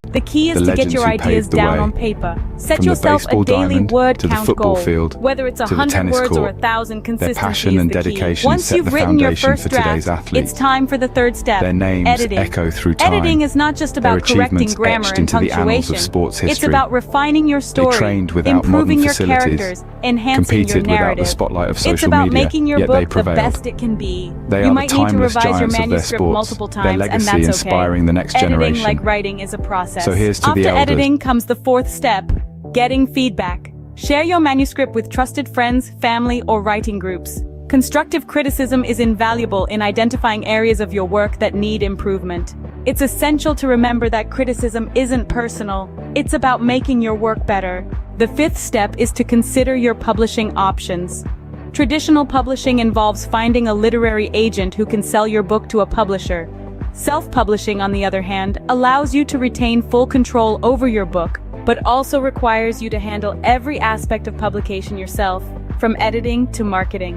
The key is the to get legends your who ideas paved the down way. on paper. Set From the yourself a baseball daily diamond word to the count football goal. field Whether it's to the 100 tennis words or court. 1,000, consistency passion is and the key. dedication Once set you've the written your foundation first for today's draft, athletes. it's time for the third step. Their names editing. echo through time. Editing is not just Their about correcting achievements grammar etched and into the annals punctuation. of sports It's history. about refining your story, trained without improving modern your facilities, characters, enhancing your competed without the narrative. spotlight of It's social about media, making your yet they book the prevailed. best it can be. They You are the might need to timeless revise your giants of their manuscript sports, multiple their times, and legacy that's okay. inspiring the next Editing, generation. like writing, is a process. So here's to After the elders. editing comes the fourth step, getting feedback. Share your manuscript with trusted friends, family, or writing groups. Constructive criticism is invaluable in identifying areas of your work that need improvement. It's essential to remember that criticism isn't personal. It's about making your work better. The fifth step is to consider your publishing options. Traditional publishing involves finding a literary agent who can sell your book to a publisher. Self-publishing, on the other hand, allows you to retain full control over your book, but also requires you to handle every aspect of publication yourself, from editing to marketing.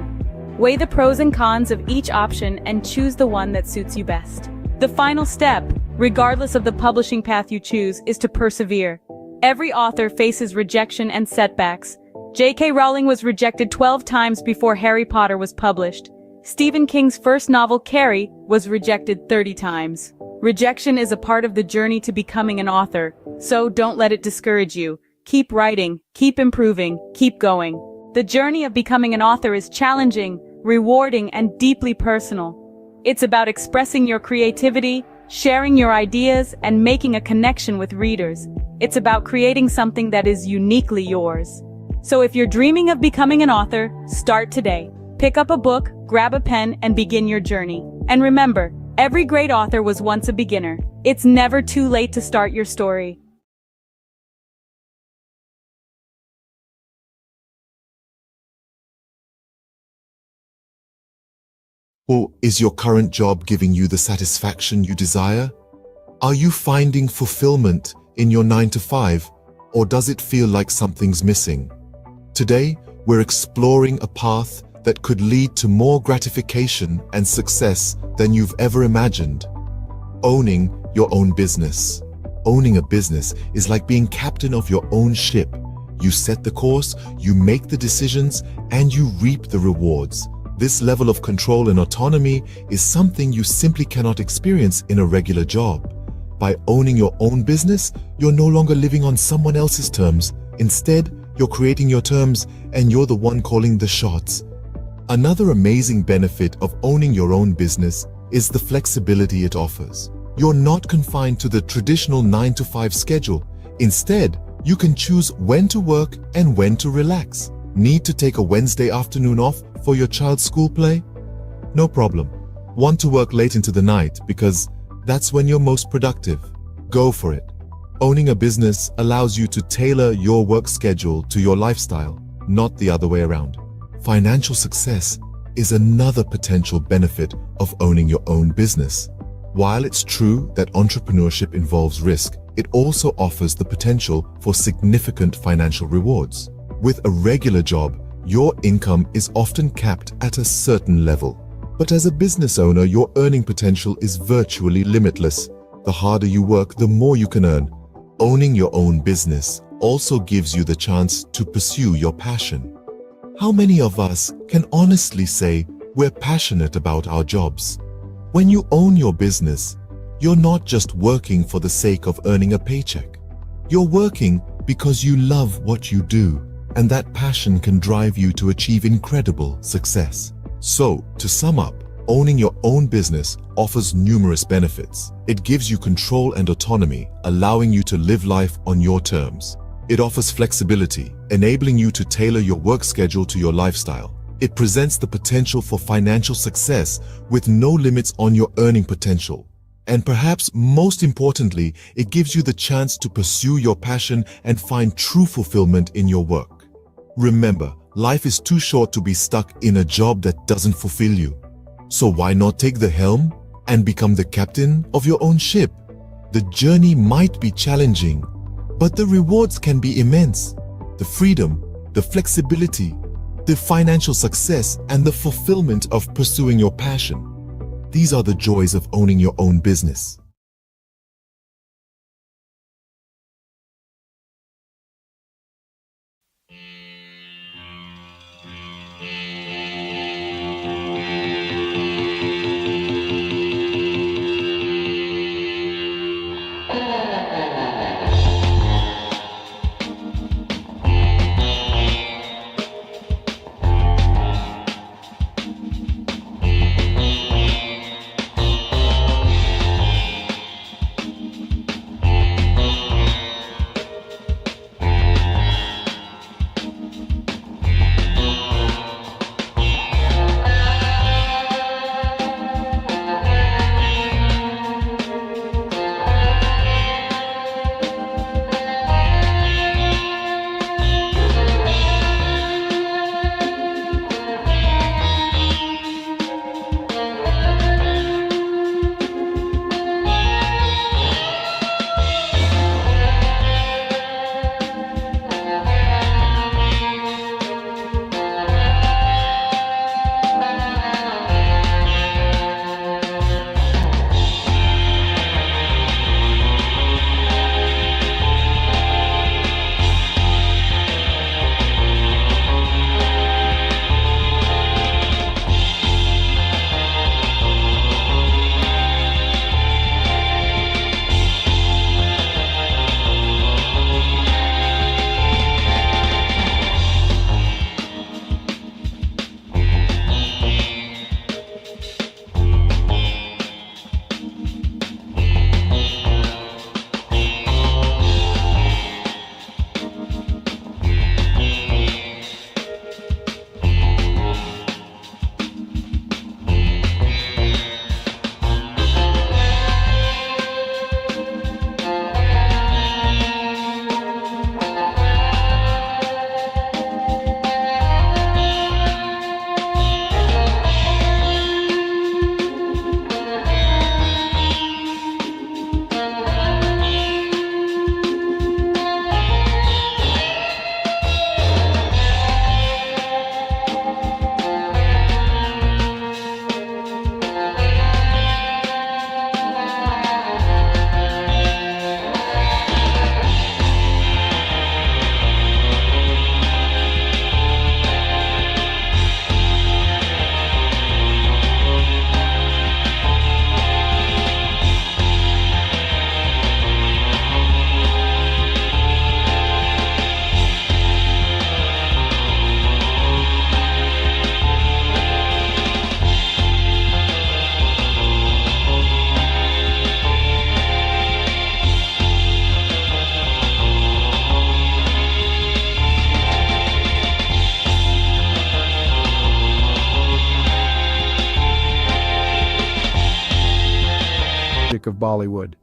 Weigh the pros and cons of each option and choose the one that suits you best. The final step, regardless of the publishing path you choose, is to persevere. Every author faces rejection and setbacks. J.K. Rowling was rejected 12 times before Harry Potter was published. Stephen King's first novel, Carrie, was rejected 30 times. Rejection is a part of the journey to becoming an author, so don't let it discourage you. Keep writing, keep improving, keep going. The journey of becoming an author is challenging, rewarding, and deeply personal. It's about expressing your creativity, sharing your ideas, and making a connection with readers. It's about creating something that is uniquely yours. So if you're dreaming of becoming an author, start today. Pick up a book, grab a pen, and begin your journey. And remember, every great author was once a beginner. It's never too late to start your story. Or is your current job giving you the satisfaction you desire? Are you finding fulfillment in your 9-to-5, or does it feel like something's missing? Today, we're exploring a path that could lead to more gratification and success than you've ever imagined. Owning your own business. Owning a business is like being captain of your own ship. You set the course, you make the decisions, and you reap the rewards. This level of control and autonomy is something you simply cannot experience in a regular job. By owning your own business, you're no longer living on someone else's terms. Instead, you're creating your terms, and you're the one calling the shots. Another amazing benefit of owning your own business is the flexibility it offers. You're not confined to the traditional 9-to-5 schedule. Instead, you can choose when to work and when to relax. Need to take a Wednesday afternoon off for your child's school play? No problem. Want to work late into the night because that's when you're most productive? Go for it. Owning a business allows you to tailor your work schedule to your lifestyle, not the other way around. Financial success is another potential benefit of owning your own business. While it's true that entrepreneurship involves risk, it also offers the potential for significant financial rewards. With a regular job, your income is often capped at a certain level. But as a business owner, your earning potential is virtually limitless. The harder you work, the more you can earn. Owning your own business also gives you the chance to pursue your passion. How many of us can honestly say we're passionate about our jobs? When you own your business, you're not just working for the sake of earning a paycheck. You're working because you love what you do, and that passion can drive you to achieve incredible success. So, to sum up, owning your own business offers numerous benefits. It gives you control and autonomy, allowing you to live life on your terms. It offers flexibility, enabling you to tailor your work schedule to your lifestyle. It presents the potential for financial success with no limits on your earning potential. And perhaps most importantly, it gives you the chance to pursue your passion and find true fulfillment in your work. Remember, life is too short to be stuck in a job that doesn't fulfill you. So why not take the helm and become the captain of your own ship? The journey might be challenging, but the rewards can be immense. The freedom, the flexibility, the financial success, and the fulfillment of pursuing your passion. These are the joys of owning your own business. Bollywood.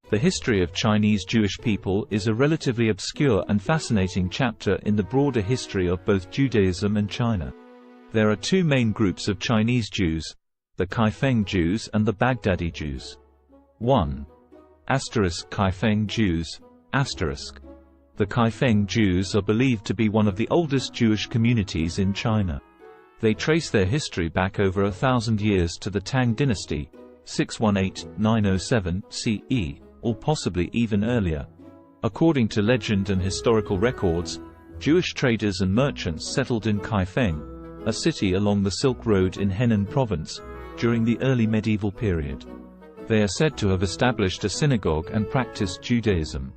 The history of Chinese Jewish people is a relatively obscure and fascinating chapter in the broader history of both Judaism and China. There are two main groups of Chinese Jews, the Kaifeng Jews and the Baghdadi Jews. 1. Kaifeng Jews. The Kaifeng Jews are believed to be one of the oldest Jewish communities in China. They trace their history back over 1,000 years to the Tang dynasty, 618–907 CE, or possibly even earlier. According to legend and historical records, Jewish traders and merchants settled in Kaifeng, a city along the Silk Road in Henan province, during the early medieval period. They are said to have established a synagogue and practiced Judaism.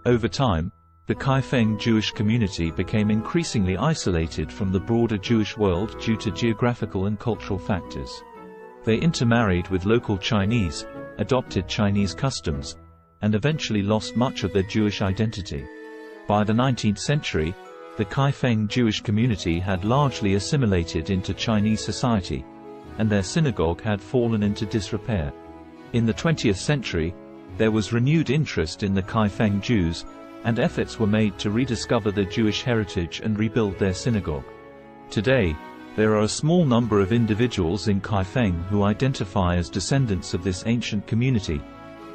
Over time, the Kaifeng Jewish community became increasingly isolated from the broader Jewish world due to geographical and cultural factors. They intermarried with local Chinese, adopted Chinese customs, and eventually lost much of their Jewish identity. By the 19th century, the Kaifeng Jewish community had largely assimilated into Chinese society, and their synagogue had fallen into disrepair. In the 20th century, there was renewed interest in the Kaifeng Jews, and efforts were made to rediscover their Jewish heritage and rebuild their synagogue. Today, there are a small number of individuals in Kaifeng who identify as descendants of this ancient community,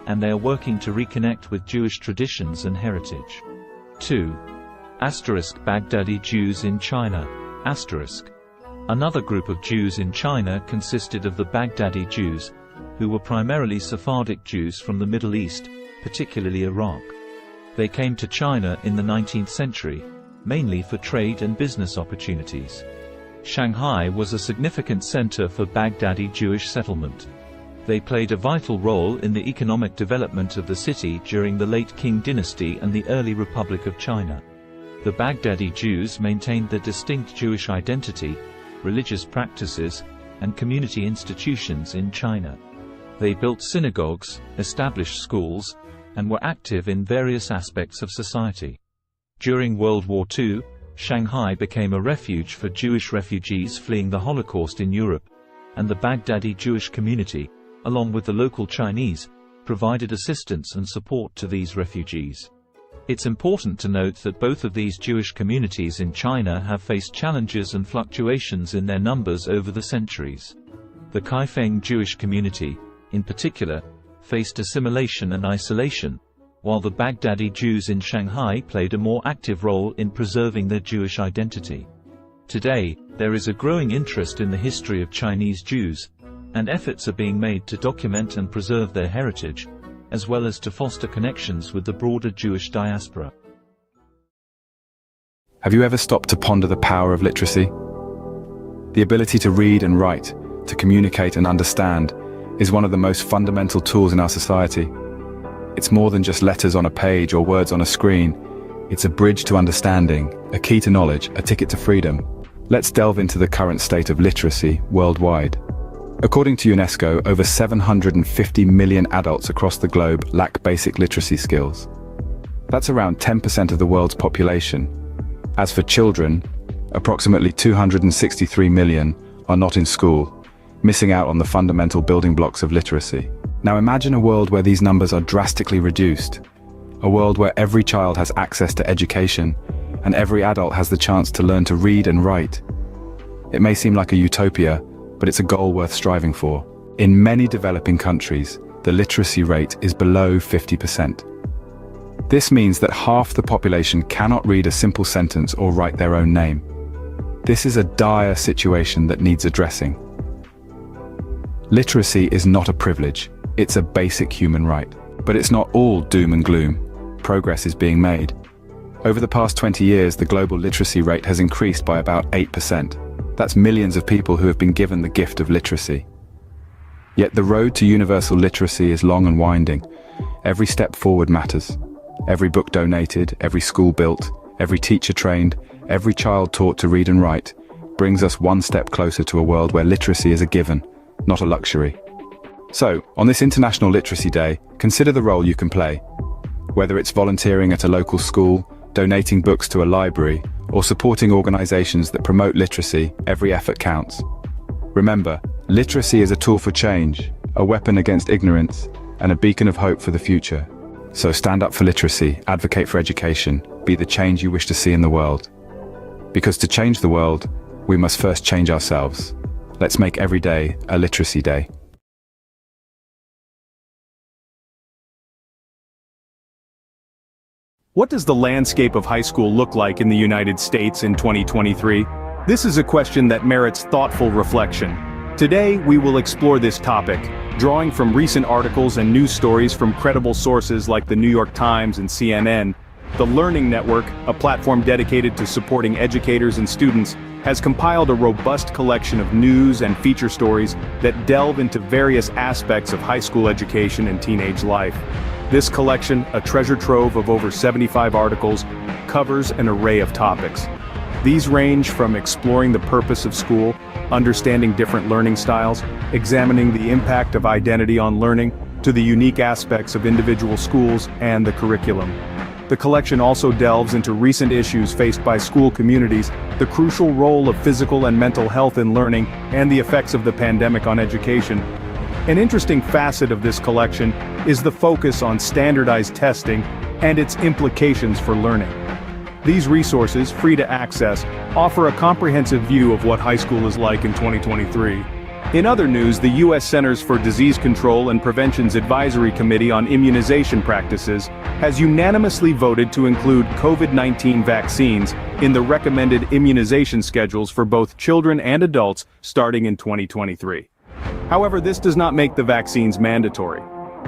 and they are working to reconnect with Jewish traditions and heritage. 2. Baghdadi Jews in China. Another group of Jews in China consisted of the Baghdadi Jews, who were primarily Sephardic Jews from the Middle East, particularly Iraq. They came to China in the 19th century, mainly for trade and business opportunities. Shanghai was a significant center for Baghdadi Jewish settlement. They played a vital role in the economic development of the city during the late Qing dynasty and the early Republic of China. The Baghdadi Jews maintained their distinct Jewish identity, religious practices, and community institutions in China. They built synagogues, established schools, and were active in various aspects of society. During World War II, Shanghai became a refuge for Jewish refugees fleeing the Holocaust in Europe, and the Baghdadi Jewish community, along with the local Chinese, provided assistance and support to these refugees. It's important to note that both of these Jewish communities in China have faced challenges and fluctuations in their numbers over the centuries. The Kaifeng Jewish community, in particular, faced assimilation and isolation, while the Baghdadi Jews in Shanghai played a more active role in preserving their Jewish identity. Today, there is a growing interest in the history of Chinese Jews, and efforts are being made to document and preserve their heritage, as well as to foster connections with the broader Jewish diaspora. Have you ever stopped to ponder the power of literacy? The ability to read and write, to communicate and understand, is one of the most fundamental tools in our society. It's more than just letters on a page or words on a screen. It's a bridge to understanding, a key to knowledge, a ticket to freedom. Let's delve into the current state of literacy worldwide. According to UNESCO, over 750 million adults across the globe lack basic literacy skills. That's around 10% of the world's population. As for children, approximately 263 million are not in school, missing out on the fundamental building blocks of literacy. Now imagine a world where these numbers are drastically reduced. A world where every child has access to education, and every adult has the chance to learn to read and write. It may seem like a utopia, but it's a goal worth striving for. In many developing countries, the literacy rate is below 50%. This means that half the population cannot read a simple sentence or write their own name. This is a dire situation that needs addressing. Literacy is not a privilege, it's a basic human right. But it's not all doom and gloom. Progress is being made. Over the past 20 years, the global literacy rate has increased by about 8%. That's millions of people who have been given the gift of literacy. Yet the road to universal literacy is long and winding. Every step forward matters. Every book donated, every school built, every teacher trained, every child taught to read and write, brings us one step closer to a world where literacy is a given, not a luxury. So, on this International Literacy Day, consider the role you can play. Whether it's volunteering at a local school, donating books to a library, or supporting organizations that promote literacy, every effort counts. Remember, literacy is a tool for change, a weapon against ignorance, and a beacon of hope for the future. So stand up for literacy, advocate for education, be the change you wish to see in the world. Because to change the world, we must first change ourselves. Let's make every day a literacy day. What does the landscape of high school look like in the United States in 2023? This is a question that merits thoughtful reflection. Today, we will explore this topic, drawing from recent articles and news stories from credible sources like the New York Times and CNN. The Learning Network, a platform dedicated to supporting educators and students, has compiled a robust collection of news and feature stories that delve into various aspects of high school education and teenage life. This collection, a treasure trove of over 75 articles, covers an array of topics. These range from exploring the purpose of school, understanding different learning styles, examining the impact of identity on learning, to the unique aspects of individual schools and the curriculum. The collection also delves into recent issues faced by school communities, the crucial role of physical and mental health in learning, and the effects of the pandemic on education. An interesting facet of this collection is the focus on standardized testing and its implications for learning. These resources, free to access, offer a comprehensive view of what high school is like in 2023. In other news, the U.S. Centers for Disease Control and Prevention's Advisory Committee on Immunization Practices has unanimously voted to include COVID-19 vaccines in the recommended immunization schedules for both children and adults starting in 2023. However, this does not make the vaccines mandatory.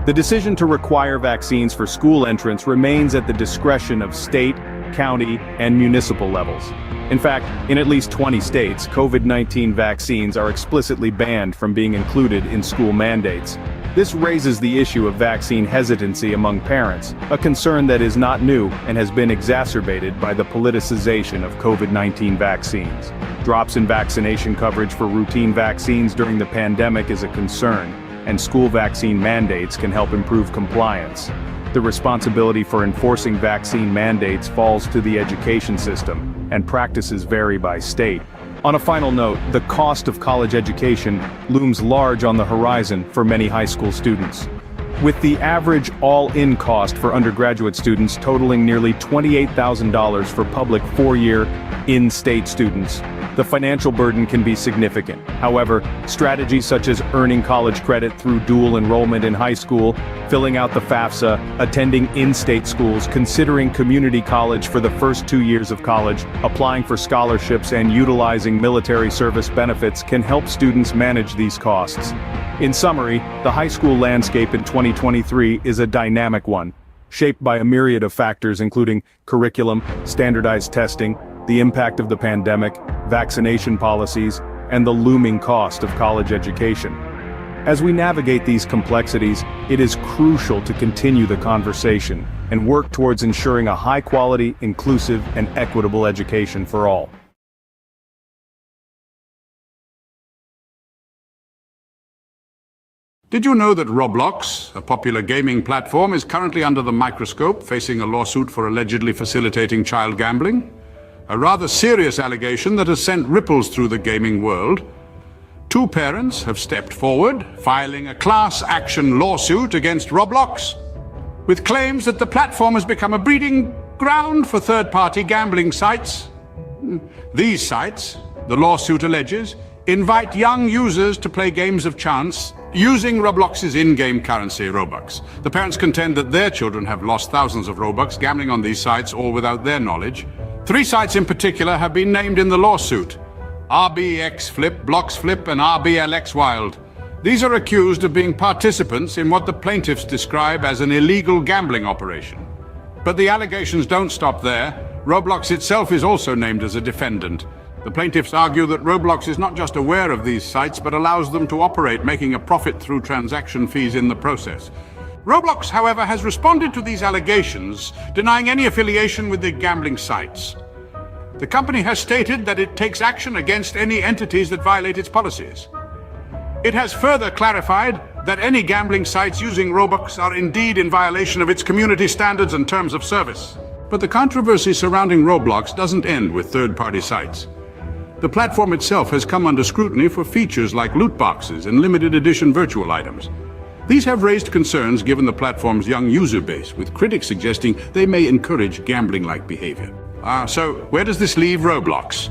The decision to require vaccines for school entrance remains at the discretion of state, county, and municipal levels. In fact, in at least 20 states, COVID-19 vaccines are explicitly banned from being included in school mandates. This raises the issue of vaccine hesitancy among parents, a concern that is not new and has been exacerbated by the politicization of COVID-19 vaccines. Drops in vaccination coverage for routine vaccines during the pandemic is a concern, and school vaccine mandates can help improve compliance. The responsibility for enforcing vaccine mandates falls to the education system, and practices vary by state. On a final note, the cost of college education looms large on the horizon for many high school students. With the average all-in cost for undergraduate students totaling nearly $28,000 for public four-year, in-state students, the financial burden can be significant. However, strategies such as earning college credit through dual enrollment in high school, filling out the FAFSA, attending in-state schools, considering community college for the first 2 years of college, applying for scholarships, and utilizing military service benefits can help students manage these costs. In summary, the high school landscape in 2023 is a dynamic one, shaped by a myriad of factors including curriculum, standardized testing, the impact of the pandemic, vaccination policies, and the looming cost of college education. As we navigate these complexities, it is crucial to continue the conversation and work towards ensuring a high-quality, inclusive, and equitable education for all. Did you know that Roblox, a popular gaming platform, is currently under the microscope, facing a lawsuit for allegedly facilitating child gambling? A rather serious allegation that has sent ripples through the gaming world. Two parents have stepped forward, filing a class action lawsuit against Roblox, with claims that the platform has become a breeding ground for third-party gambling sites. These sites, the lawsuit alleges, invite young users to play games of chance using Roblox's in-game currency, Robux. The parents contend that their children have lost thousands of Robux gambling on these sites, all without their knowledge. 3 sites in particular have been named in the lawsuit: RBX Flip, Blocks Flip, and RBLX Wild. These are accused of being participants in what the plaintiffs describe as an illegal gambling operation. But the allegations don't stop there. Roblox itself is also named as a defendant. The plaintiffs argue that Roblox is not just aware of these sites, but allows them to operate, making a profit through transaction fees in the process. Roblox, however, has responded to these allegations, denying any affiliation with the gambling sites. The company has stated that it takes action against any entities that violate its policies. It has further clarified that any gambling sites using Robux are indeed in violation of its community standards and terms of service. But the controversy surrounding Roblox doesn't end with third-party sites. The platform itself has come under scrutiny for features like loot boxes and limited edition virtual items. These have raised concerns given the platform's young user base, with critics suggesting they may encourage gambling-like behavior. So where does this leave Roblox?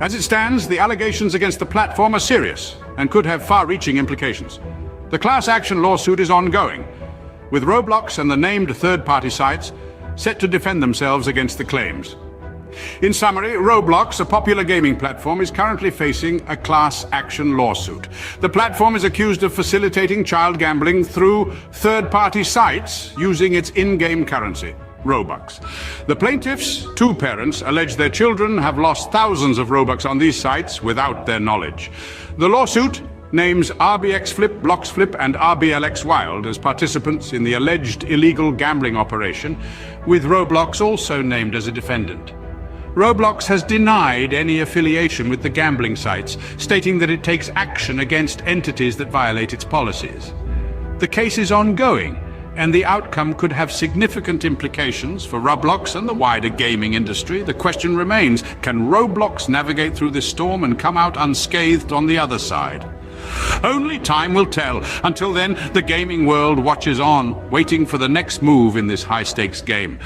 As it stands, the allegations against the platform are serious and could have far-reaching implications. The class action lawsuit is ongoing, with Roblox and the named third-party sites set to defend themselves against the claims. In summary, Roblox, a popular gaming platform, is currently facing a class action lawsuit. The platform is accused of facilitating child gambling through third-party sites using its in-game currency, Robux. The plaintiffs, two parents, allege their children have lost thousands of Robux on these sites without their knowledge. The lawsuit names RBX Flip, Blocks Flip, and RBLX Wild as participants in the alleged illegal gambling operation, with Roblox also named as a defendant. Roblox has denied any affiliation with the gambling sites, stating that it takes action against entities that violate its policies. The case is ongoing, and the outcome could have significant implications for Roblox and the wider gaming industry. The question remains, can Roblox navigate through this storm and come out unscathed on the other side? Only time will tell. Until then, the gaming world watches on, waiting for the next move in this high-stakes game.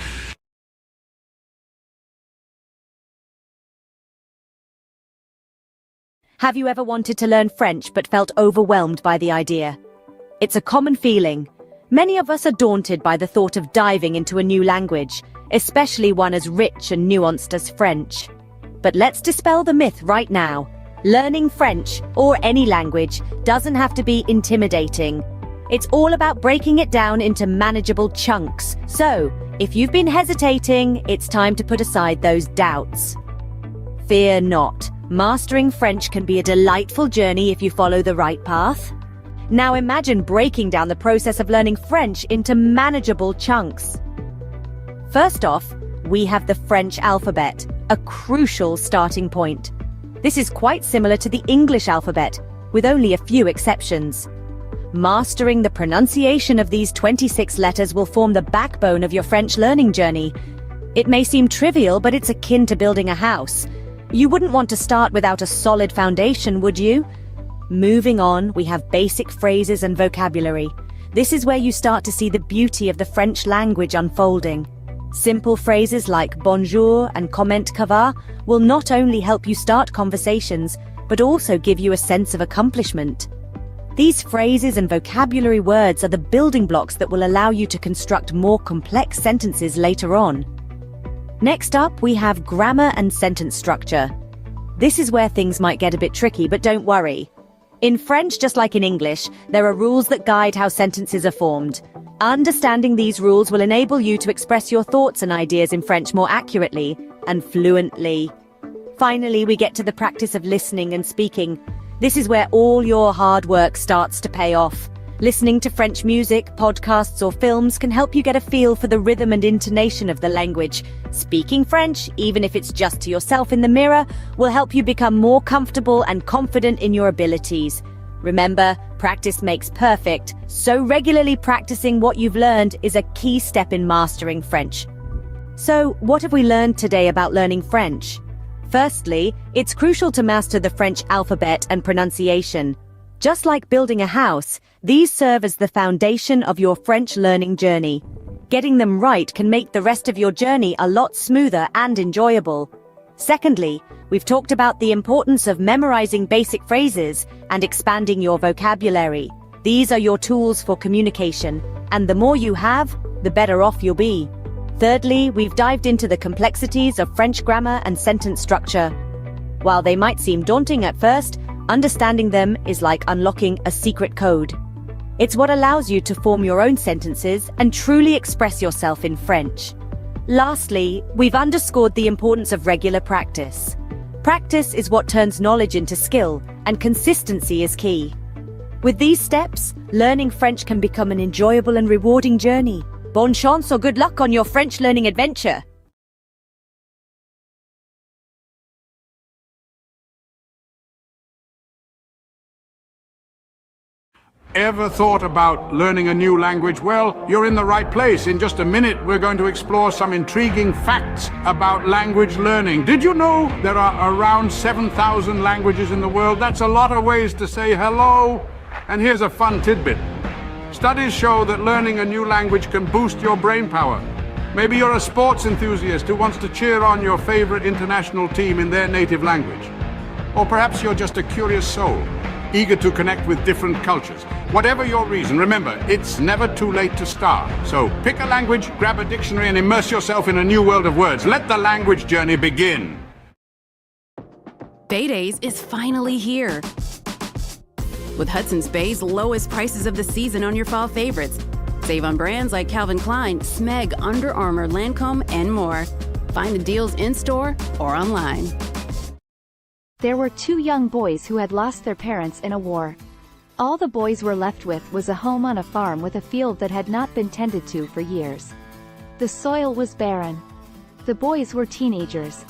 Have you ever wanted to learn French but felt overwhelmed by the idea? It's a common feeling. Many of us are daunted by the thought of diving into a new language, especially one as rich and nuanced as French. But let's dispel the myth right now. Learning French, or any language, doesn't have to be intimidating. It's all about breaking it down into manageable chunks. So, if you've been hesitating, it's time to put aside those doubts. Fear not. Mastering French can be a delightful journey if you follow the right path. Now imagine breaking down the process of learning French into manageable chunks. First off, we have the French alphabet, a crucial starting point. This is quite similar to the English alphabet, with only a few exceptions. Mastering the pronunciation of these 26 letters will form the backbone of your French learning journey. It may seem trivial, but it's akin to building a house. You wouldn't want to start without a solid foundation, would you? Moving on, we have basic phrases and vocabulary. This is where you start to see the beauty of the French language unfolding. Simple phrases like bonjour and comment ça va will not only help you start conversations, but also give you a sense of accomplishment. These phrases and vocabulary words are the building blocks that will allow you to construct more complex sentences later on. Next up, we have grammar and sentence structure. This is where things might get a bit tricky, but don't worry. In French, just like in English, there are rules that guide how sentences are formed. Understanding these rules will enable you to express your thoughts and ideas in French more accurately and fluently. Finally, we get to the practice of listening and speaking. This is where all your hard work starts to pay off. Listening to French music, podcasts, or films can help you get a feel for the rhythm and intonation of the language. Speaking French, even if it's just to yourself in the mirror, will help you become more comfortable and confident in your abilities. Remember, practice makes perfect, so regularly practicing what you've learned is a key step in mastering French. So, what have we learned today about learning French? Firstly, it's crucial to master the French alphabet and pronunciation. Just like building a house, these serve as the foundation of your French learning journey. Getting them right can make the rest of your journey a lot smoother and enjoyable. Secondly, we've talked about the importance of memorizing basic phrases and expanding your vocabulary. These are your tools for communication, and the more you have, the better off you'll be. Thirdly, we've dived into the complexities of French grammar and sentence structure. While they might seem daunting at first, understanding them is like unlocking a secret code. It's what allows you to form your own sentences and truly express yourself in French. Lastly, we've underscored the importance of regular practice. Practice is what turns knowledge into skill, and consistency is key. With these steps, learning French can become an enjoyable and rewarding journey. Bonne chance or good luck on your French learning adventure! Ever thought about learning a new language? Well, you're in the right place. In just a minute, we're going to explore some intriguing facts about language learning. Did you know there are around 7,000 languages in the world? That's a lot of ways to say hello. And here's a fun tidbit. Studies show that learning a new language can boost your brain power. Maybe you're a sports enthusiast who wants to cheer on your favorite international team in their native language. Or perhaps you're just a curious soul, eager to connect with different cultures. Whatever your reason, remember, it's never too late to start. So pick a language, grab a dictionary, and immerse yourself in a new world of words. Let the language journey begin. Bay Days is finally here. With Hudson's Bay's lowest prices of the season on your fall favorites. Save on brands like Calvin Klein, Smeg, Under Armour, Lancome, and more. Find the deals in-store or online. There were two young boys who had lost their parents in a war. All the boys were left with was a home on a farm with a field that had not been tended to for years. The soil was barren. The boys were teenagers.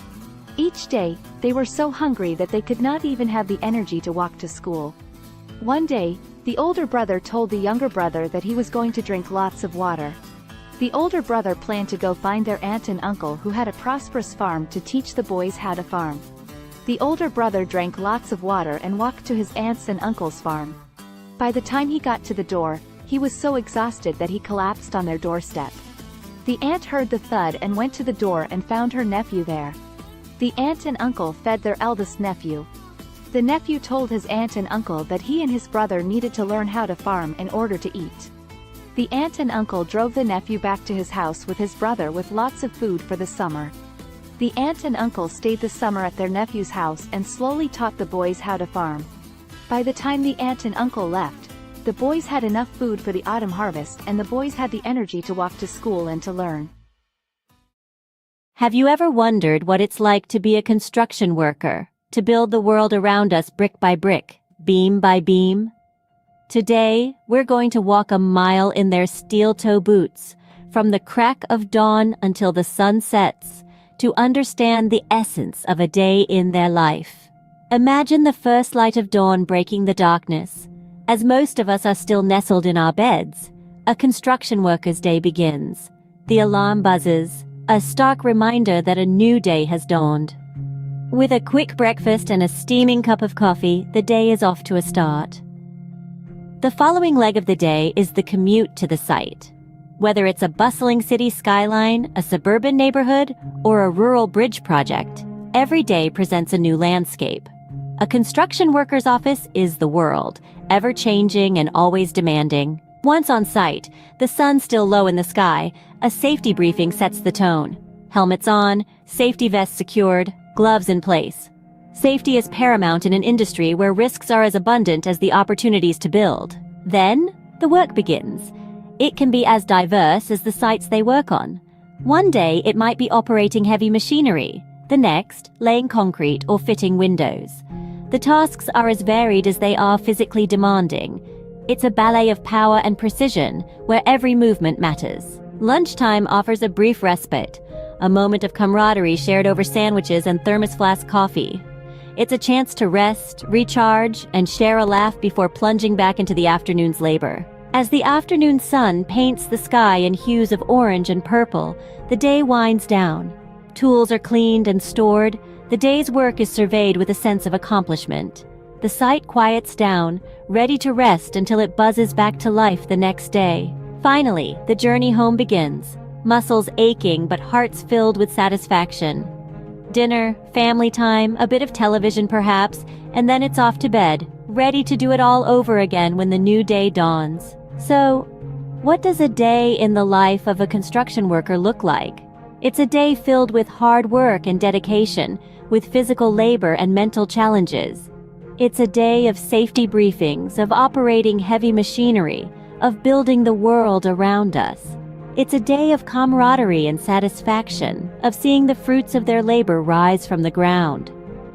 Each day, they were so hungry that they could not even have the energy to walk to school. One day, the older brother told the younger brother that he was going to drink lots of water. The older brother planned to go find their aunt and uncle who had a prosperous farm to teach the boys how to farm. The older brother drank lots of water and walked to his aunt's and uncle's farm. By the time he got to the door, he was so exhausted that he collapsed on their doorstep. The aunt heard the thud and went to the door and found her nephew there. The aunt and uncle fed their eldest nephew. The nephew told his aunt and uncle that he and his brother needed to learn how to farm in order to eat. The aunt and uncle drove the nephew back to his house with his brother with lots of food for the summer. The aunt and uncle stayed the summer at their nephew's house and slowly taught the boys how to farm. By the time the aunt and uncle left, the boys had enough food for the autumn harvest and the boys had the energy to walk to school and to learn. Have you ever wondered what it's like to be a construction worker, to build the world around us brick by brick, beam by beam? Today, we're going to walk a mile in their steel-toe boots, from the crack of dawn until the sun sets, to understand the essence of a day in their life. Imagine the first light of dawn breaking the darkness. As most of us are still nestled in our beds, a construction worker's day begins. The alarm buzzes, a stark reminder that a new day has dawned. With a quick breakfast and a steaming cup of coffee, the day is off to a start. The following leg of the day is the commute to the site. Whether it's a bustling city skyline, a suburban neighborhood, or a rural bridge project, every day presents a new landscape. A construction worker's office is the world, ever-changing and always demanding. Once on site, the sun still low in the sky, a safety briefing sets the tone. Helmets on, safety vests secured, gloves in place. Safety is paramount in an industry where risks are as abundant as the opportunities to build. Then, the work begins. It can be as diverse as the sites they work on. One day, it might be operating heavy machinery. The next, laying concrete or fitting windows. The tasks are as varied as they are physically demanding. It's a ballet of power and precision, where every movement matters. Lunchtime offers a brief respite, a moment of camaraderie shared over sandwiches and thermos flask coffee. It's a chance to rest, recharge, and share a laugh before plunging back into the afternoon's labor. As the afternoon sun paints the sky in hues of orange and purple, the day winds down. Tools are cleaned and stored. The day's work is surveyed with a sense of accomplishment. The site quiets down, ready to rest until it buzzes back to life the next day. Finally, the journey home begins. Muscles aching but hearts filled with satisfaction. Dinner, family time, a bit of television perhaps, and then it's off to bed, ready to do it all over again when the new day dawns. So, what does a day in the life of a construction worker look like? It's a day filled with hard work and dedication, with physical labor and mental challenges. It's a day of safety briefings, of operating heavy machinery, of building the world around us. It's a day of camaraderie and satisfaction, of seeing the fruits of their labor rise from the ground.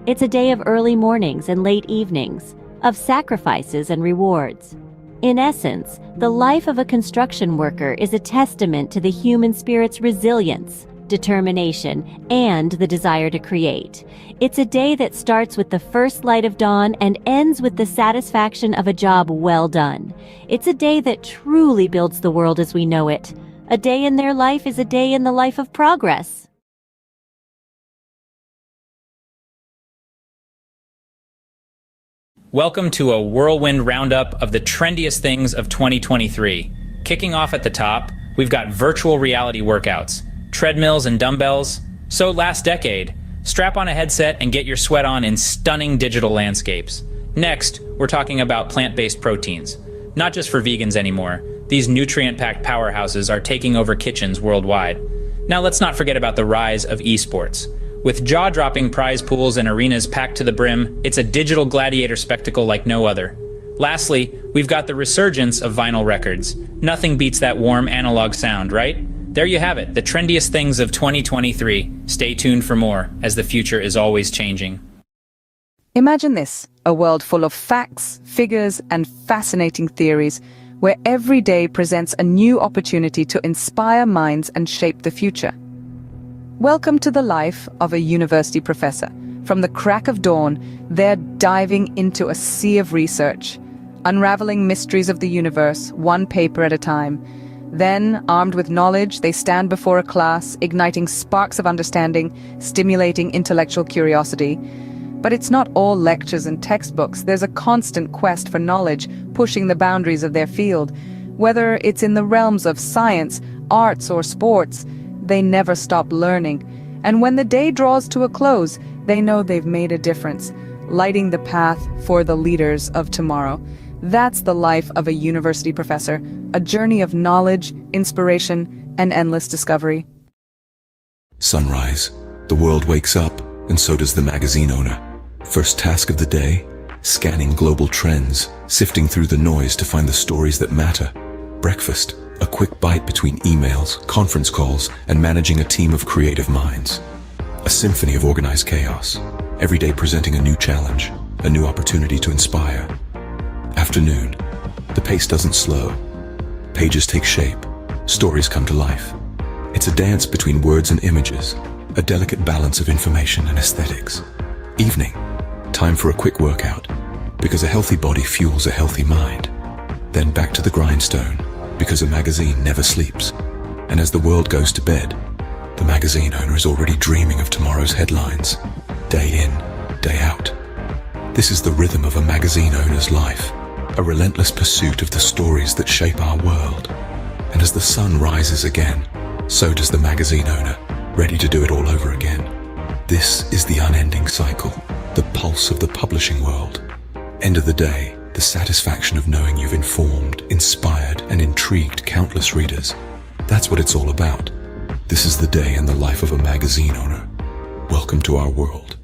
It's a day of early mornings and late evenings, of sacrifices and rewards. In essence, the life of a construction worker is a testament to the human spirit's resilience, determination, and the desire to create. It's a day that starts with the first light of dawn and ends with the satisfaction of a job well done. It's a day that truly builds the world as we know it. A day in their life is a day in the life of progress. Welcome to a whirlwind roundup of the trendiest things of 2023. Kicking off at the top, we've got virtual reality workouts, treadmills and dumbbells. So last decade, strap on a headset and get your sweat on in stunning digital landscapes. Next, we're talking about plant-based proteins. Not just for vegans anymore, these nutrient-packed powerhouses are taking over kitchens worldwide. Now let's not forget about the rise of esports. With jaw-dropping prize pools and arenas packed to the brim, it's a digital gladiator spectacle like no other. Lastly, we've got the resurgence of vinyl records. Nothing beats that warm analog sound, right? There you have it, the trendiest things of 2023. Stay tuned for more, as the future is always changing. Imagine this, a world full of facts, figures, and fascinating theories, where every day presents a new opportunity to inspire minds and shape the future. Welcome to the life of a university professor. From the crack of dawn, they're diving into a sea of research, unraveling mysteries of the universe, one paper at a time. Then, armed with knowledge, they stand before a class, igniting sparks of understanding, stimulating intellectual curiosity. But it's not all lectures and textbooks. There's a constant quest for knowledge, pushing the boundaries of their field. Whether it's in the realms of science, arts, or sports, they never stop learning. And when the day draws to a close, they know they've made a difference, lighting the path for the leaders of tomorrow. That's the life of a university professor, a journey of knowledge, inspiration, and endless discovery. Sunrise. The world wakes up, and so does the magazine owner. First task of the day, scanning global trends, sifting through the noise to find the stories that matter. Breakfast. A quick bite between emails, conference calls, and managing a team of creative minds. A symphony of organized chaos, every day presenting a new challenge, a new opportunity to inspire. Afternoon. The pace doesn't slow. Pages take shape. Stories come to life. It's a dance between words and images, a delicate balance of information and aesthetics. Evening. Time for a quick workout, because a healthy body fuels a healthy mind. Then back to the grindstone, because a magazine never sleeps. And as the world goes to bed, the magazine owner is already dreaming of tomorrow's headlines, day in, day out. This is the rhythm of a magazine owner's life, a relentless pursuit of the stories that shape our world. And as the sun rises again, so does the magazine owner, ready to do it all over again. This is the unending cycle, the pulse of the publishing world. End of the day, the satisfaction of knowing you've informed, inspired, and intrigued countless readers. That's what it's all about. This is the day in the life of a magazine owner. Welcome to our world.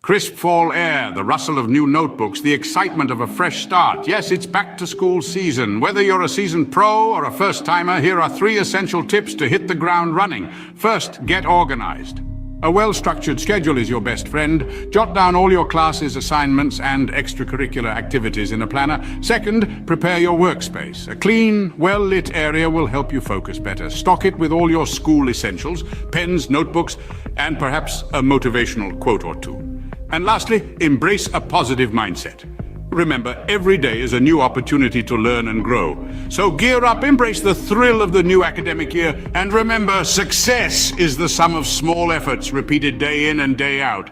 Crisp fall air, the rustle of new notebooks, the excitement of a fresh start. Yes, it's back to school season. Whether you're a seasoned pro or a first-timer, here are 3 essential tips to hit the ground running. First, get organized. A well-structured schedule is your best friend. Jot down all your classes, assignments, and extracurricular activities in a planner. Second, prepare your workspace. A clean, well-lit area will help you focus better. Stock it with all your school essentials, pens, notebooks, and perhaps a motivational quote or two. And lastly, embrace a positive mindset. Remember, every day is a new opportunity to learn and grow. So gear up, embrace the thrill of the new academic year, and remember, success is the sum of small efforts repeated day in and day out.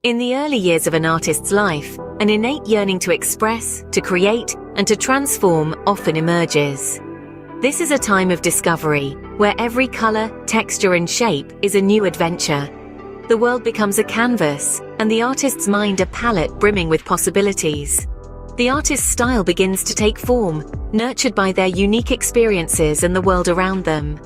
In the early years of an artist's life, an innate yearning to express, to create, and to transform often emerges. This is a time of discovery, where every color, texture, and shape is a new adventure. The world becomes a canvas, and the artist's mind a palette brimming with possibilities. The artist's style begins to take form, nurtured by their unique experiences and the world around them.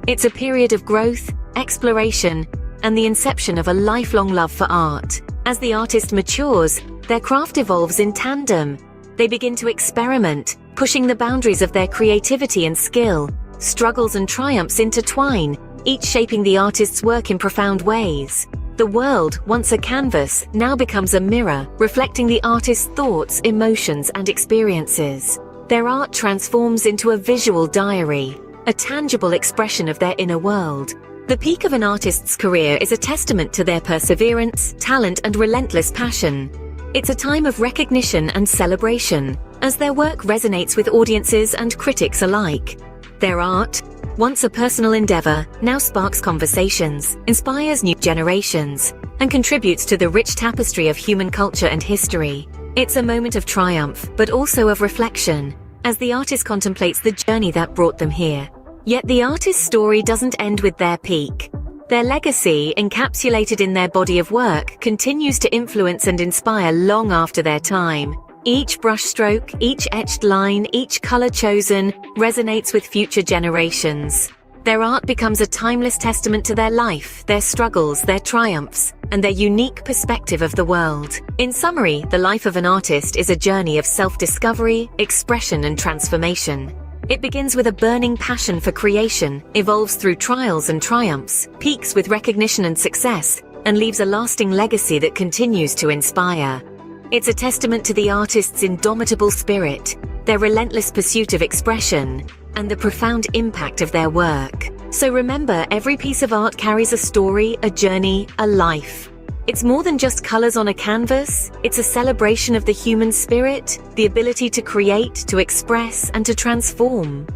It's a period of growth, exploration, and the inception of a lifelong love for art. As the artist matures, their craft evolves in tandem. They begin to experiment, pushing the boundaries of their creativity and skill. Struggles and triumphs intertwine, each shaping the artist's work in profound ways. The world, once a canvas, now becomes a mirror, reflecting the artist's thoughts, emotions, and experiences. Their art transforms into a visual diary, a tangible expression of their inner world. The peak of an artist's career is a testament to their perseverance, talent, and relentless passion. It's a time of recognition and celebration, as their work resonates with audiences and critics alike. Their art, once a personal endeavor, now sparks conversations, inspires new generations, and contributes to the rich tapestry of human culture and history. It's a moment of triumph, but also of reflection, as the artist contemplates the journey that brought them here. Yet the artist's story doesn't end with their peak. Their legacy, encapsulated in their body of work, continues to influence and inspire long after their time. Each brushstroke, each etched line, each color chosen resonates with future generations. Their art becomes a timeless testament to their life, their struggles, their triumphs, and their unique perspective of the world. In summary, the life of an artist is a journey of self-discovery, expression, and transformation. It begins with a burning passion for creation, evolves through trials and triumphs, peaks with recognition and success, and leaves a lasting legacy that continues to inspire. It's a testament to the artist's indomitable spirit, their relentless pursuit of expression, and the profound impact of their work. So remember, every piece of art carries a story, a journey, a life. It's more than just colors on a canvas. It's a celebration of the human spirit, the ability to create, to express, and to transform.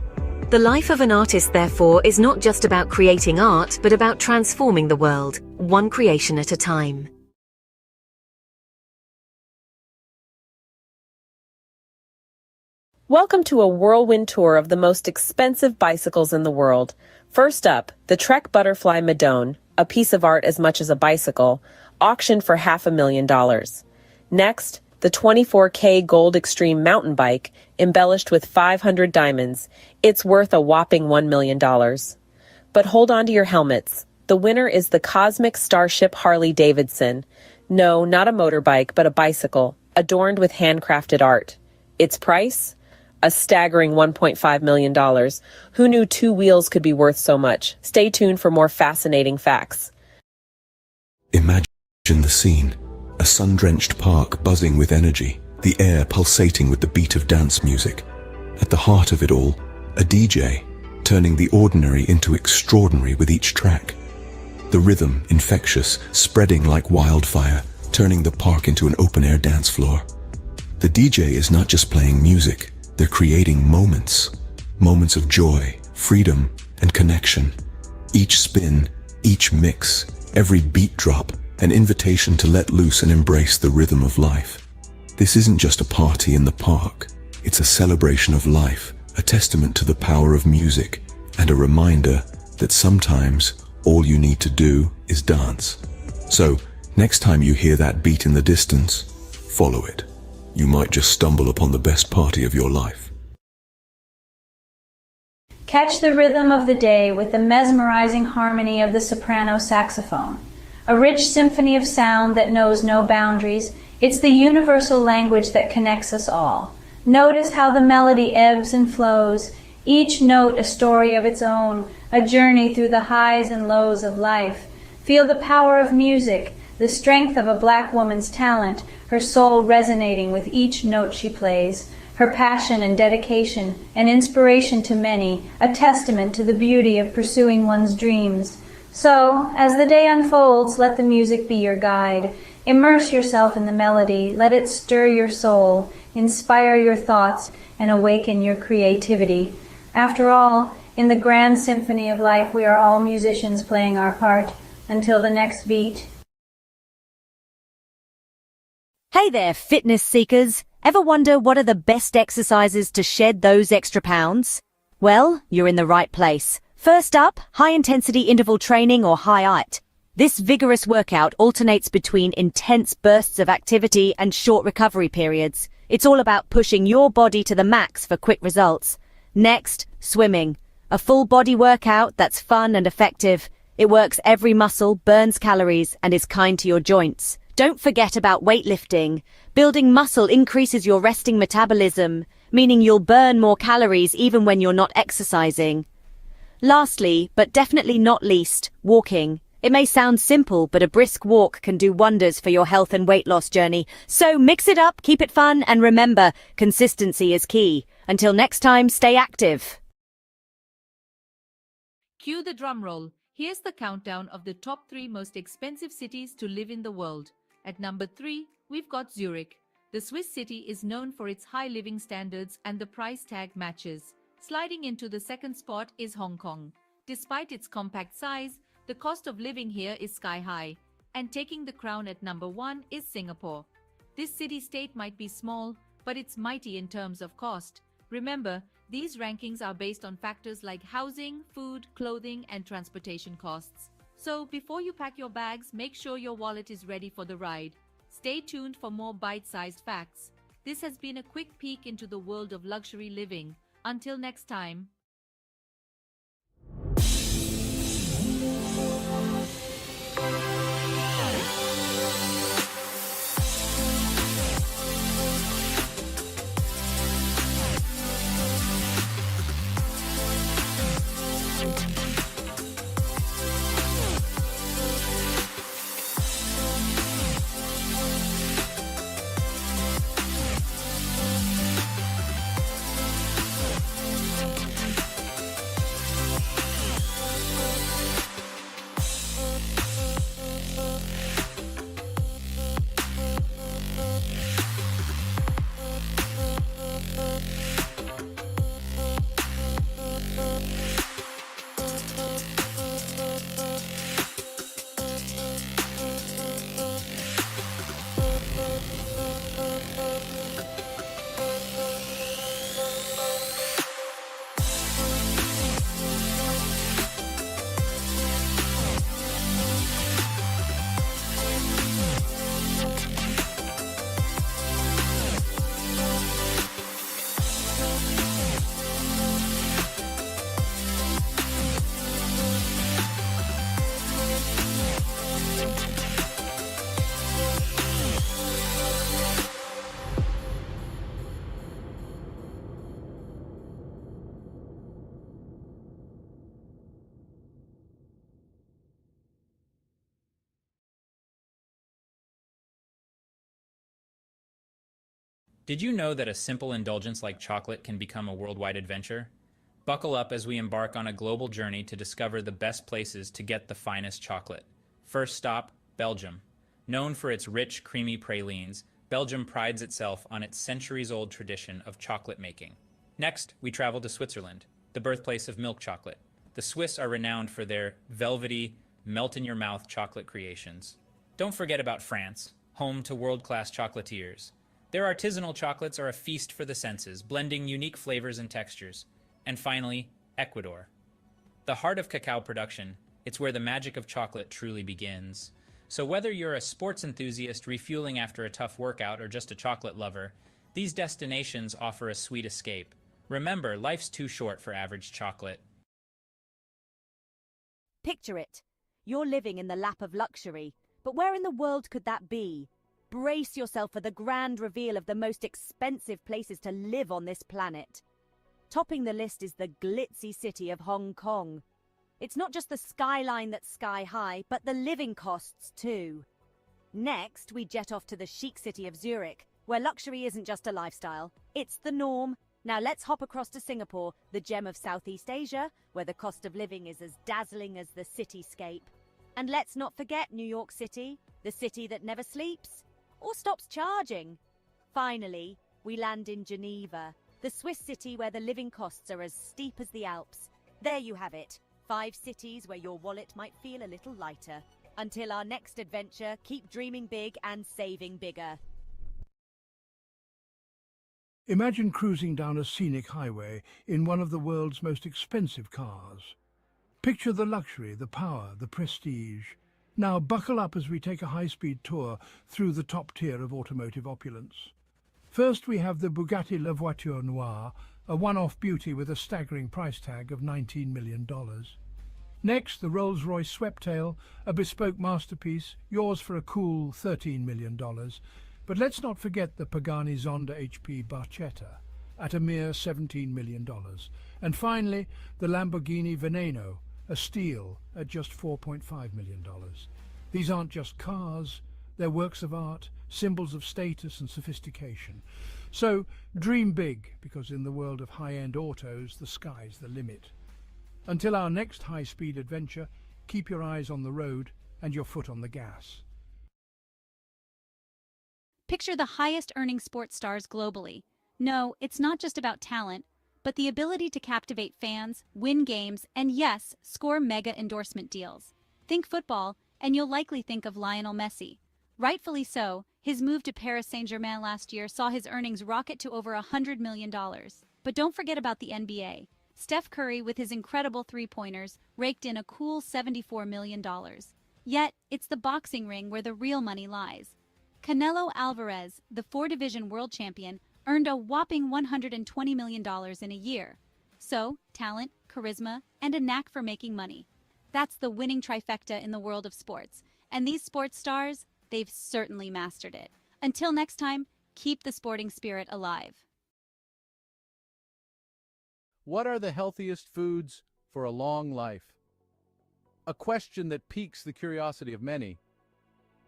The life of an artist, therefore, is not just about creating art, but about transforming the world, one creation at a time. Welcome to a whirlwind tour of the most expensive bicycles in the world. First up, the Trek Butterfly Madone, a piece of art as much as a bicycle, auctioned for $500,000. Next, the 24K Gold Extreme mountain bike, embellished with 500 diamonds. It's worth a whopping $1 million. But hold on to your helmets. The winner is the Cosmic Starship Harley-Davidson. No, not a motorbike, but a bicycle, adorned with handcrafted art. Its price? A staggering $1.5 million. Who knew two wheels could be worth so much? Stay tuned for more fascinating facts. Imagine the scene. A sun-drenched park buzzing with energy, the air pulsating with the beat of dance music. At the heart of it all, a DJ, turning the ordinary into extraordinary with each track. The rhythm, infectious, spreading like wildfire, turning the park into an open-air dance floor. The DJ is not just playing music, they're creating moments. Moments of joy, freedom, and connection. Each spin, each mix, every beat drop, an invitation to let loose and embrace the rhythm of life. This isn't just a party in the park. It's a celebration of life, a testament to the power of music, and a reminder that sometimes all you need to do is dance. So, next time you hear that beat in the distance, follow it. You might just stumble upon the best party of your life. Catch the rhythm of the day with the mesmerizing harmony of the soprano saxophone. A rich symphony of sound that knows no boundaries. It's the universal language that connects us all. Notice how the melody ebbs and flows, each note a story of its own, a journey through the highs and lows of life. Feel the power of music, the strength of a black woman's talent, her soul resonating with each note she plays, her passion and dedication, an inspiration to many, a testament to the beauty of pursuing one's dreams. So, as the day unfolds, let the music be your guide. Immerse yourself in the melody, let it stir your soul, inspire your thoughts, and awaken your creativity. After all, in the grand symphony of life, we are all musicians playing our part. Until the next beat. Hey there, fitness seekers. Ever wonder what are the best exercises to shed those extra pounds? Well, you're in the right place. First up, high-intensity interval training or HIIT. This vigorous workout alternates between intense bursts of activity and short recovery periods. It's all about pushing your body to the max for quick results. Next, swimming. A full body workout that's fun and effective. It works every muscle, burns calories, and is kind to your joints. Don't forget about weightlifting. Building muscle increases your resting metabolism, meaning you'll burn more calories even when you're not exercising. Lastly, but definitely not least, walking. It may sound simple, but a brisk walk can do wonders for your health and weight loss journey. So mix it up, keep it fun, and remember, consistency is key. Until next time, stay active. Cue the drum roll. Here's the countdown of the top 3 most expensive cities to live in the world. At number 3, we've got Zurich. The Swiss city is known for its high living standards and the price tag matches. Sliding into the second spot is Hong Kong. Despite its compact size, the cost of living here is sky high. And taking the crown at number 1 is Singapore. This city-state might be small, but it's mighty in terms of cost. Remember, these rankings are based on factors like housing, food, clothing, and transportation costs. So before you pack your bags, make sure your wallet is ready for the ride. Stay tuned for more bite-sized facts. This has been a quick peek into the world of luxury living. Until next time. Did you know that a simple indulgence like chocolate can become a worldwide adventure? Buckle up as we embark on a global journey to discover the best places to get the finest chocolate. First stop, Belgium. Known for its rich, creamy pralines, Belgium prides itself on its centuries-old tradition of chocolate making. Next, we travel to Switzerland, the birthplace of milk chocolate. The Swiss are renowned for their velvety, melt-in-your-mouth chocolate creations. Don't forget about France, home to world-class chocolatiers. Their artisanal chocolates are a feast for the senses, blending unique flavors and textures. And finally, Ecuador. The heart of cacao production, it's where the magic of chocolate truly begins. So whether you're a sports enthusiast refueling after a tough workout or just a chocolate lover, these destinations offer a sweet escape. Remember, life's too short for average chocolate. Picture it. You're living in the lap of luxury, but where in the world could that be? Brace yourself for the grand reveal of the most expensive places to live on this planet. Topping the list is the glitzy city of Hong Kong. It's not just the skyline that's sky high, but the living costs too. Next, we jet off to the chic city of Zurich, where luxury isn't just a lifestyle, it's the norm. Now let's hop across to Singapore, the gem of Southeast Asia, where the cost of living is as dazzling as the cityscape. And let's not forget New York City, the city that never sleeps or stops charging. Finally, we land in Geneva, the Swiss city where the living costs are as steep as the Alps. There you have it, 5 cities where your wallet might feel a little lighter. Until our next adventure, keep dreaming big and saving bigger. Imagine cruising down a scenic highway in one of the world's most expensive cars. Picture the luxury, the power, the prestige. Now buckle up as we take a high-speed tour through the top tier of automotive opulence. First we have the Bugatti La Voiture Noire, a one-off beauty with a staggering price tag of $19 million. Next, the Rolls-Royce Sweptail, a bespoke masterpiece, yours for a cool $13 million. But let's not forget the Pagani Zonda HP Barchetta, at a mere $17 million. And finally, the Lamborghini Veneno, a steal at just $4.5 million. These aren't just cars, they're works of art, symbols of status and sophistication. So dream big, because in the world of high-end autos, the sky's the limit. Until our next high-speed adventure, keep your eyes on the road and your foot on the gas. Picture the highest earning sports stars globally. No, it's not just about talent, but the ability to captivate fans, win games, and yes, score mega endorsement deals. Think football, and you'll likely think of Lionel Messi. Rightfully so, his move to Paris Saint-Germain last year saw his earnings rocket to over $100 million. But don't forget about the NBA. Steph Curry, with his incredible three-pointers, raked in a cool $74 million. Yet, it's the boxing ring where the real money lies. Canelo Alvarez, the four-division world champion, earned a whopping $120 million in a year. So, talent, charisma, and a knack for making money. That's the winning trifecta in the world of sports. And these sports stars, they've certainly mastered it. Until next time, keep the sporting spirit alive. What are the healthiest foods for a long life? A question that piques the curiosity of many.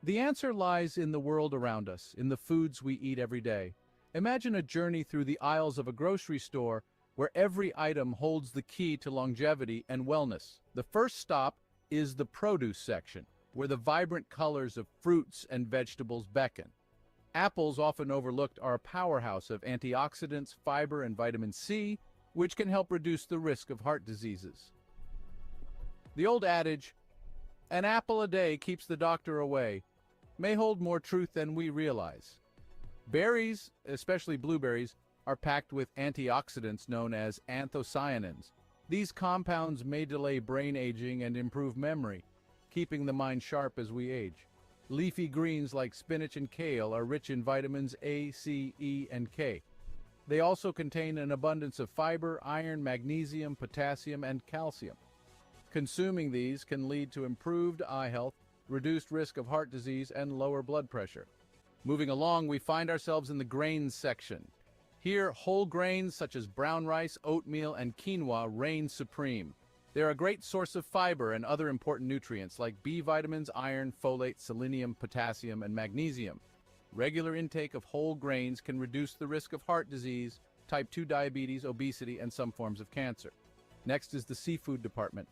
The answer lies in the world around us, in the foods we eat every day. Imagine a journey through the aisles of a grocery store where every item holds the key to longevity and wellness. The first stop is the produce section, where the vibrant colors of fruits and vegetables beckon. Apples, often overlooked, are a powerhouse of antioxidants, fiber, and vitamin C, which can help reduce the risk of heart diseases. The old adage, "An apple a day keeps the doctor away," may hold more truth than we realize. Berries, especially blueberries, are packed with antioxidants known as anthocyanins. These compounds may delay brain aging and improve memory, keeping the mind sharp as we age. Leafy greens like spinach and kale are rich in vitamins A, C, E, and K. They also contain an abundance of fiber, iron, magnesium, potassium, and calcium. Consuming these can lead to improved eye health, reduced risk of heart disease, and lower blood pressure. Moving along, we find ourselves in the grains section. Here, whole grains such as brown rice, oatmeal, and quinoa reign supreme. They're a great source of fiber and other important nutrients like B vitamins, iron, folate, selenium, potassium, and magnesium. Regular intake of whole grains can reduce the risk of heart disease, type 2 diabetes, obesity, and some forms of cancer. Next is the seafood department.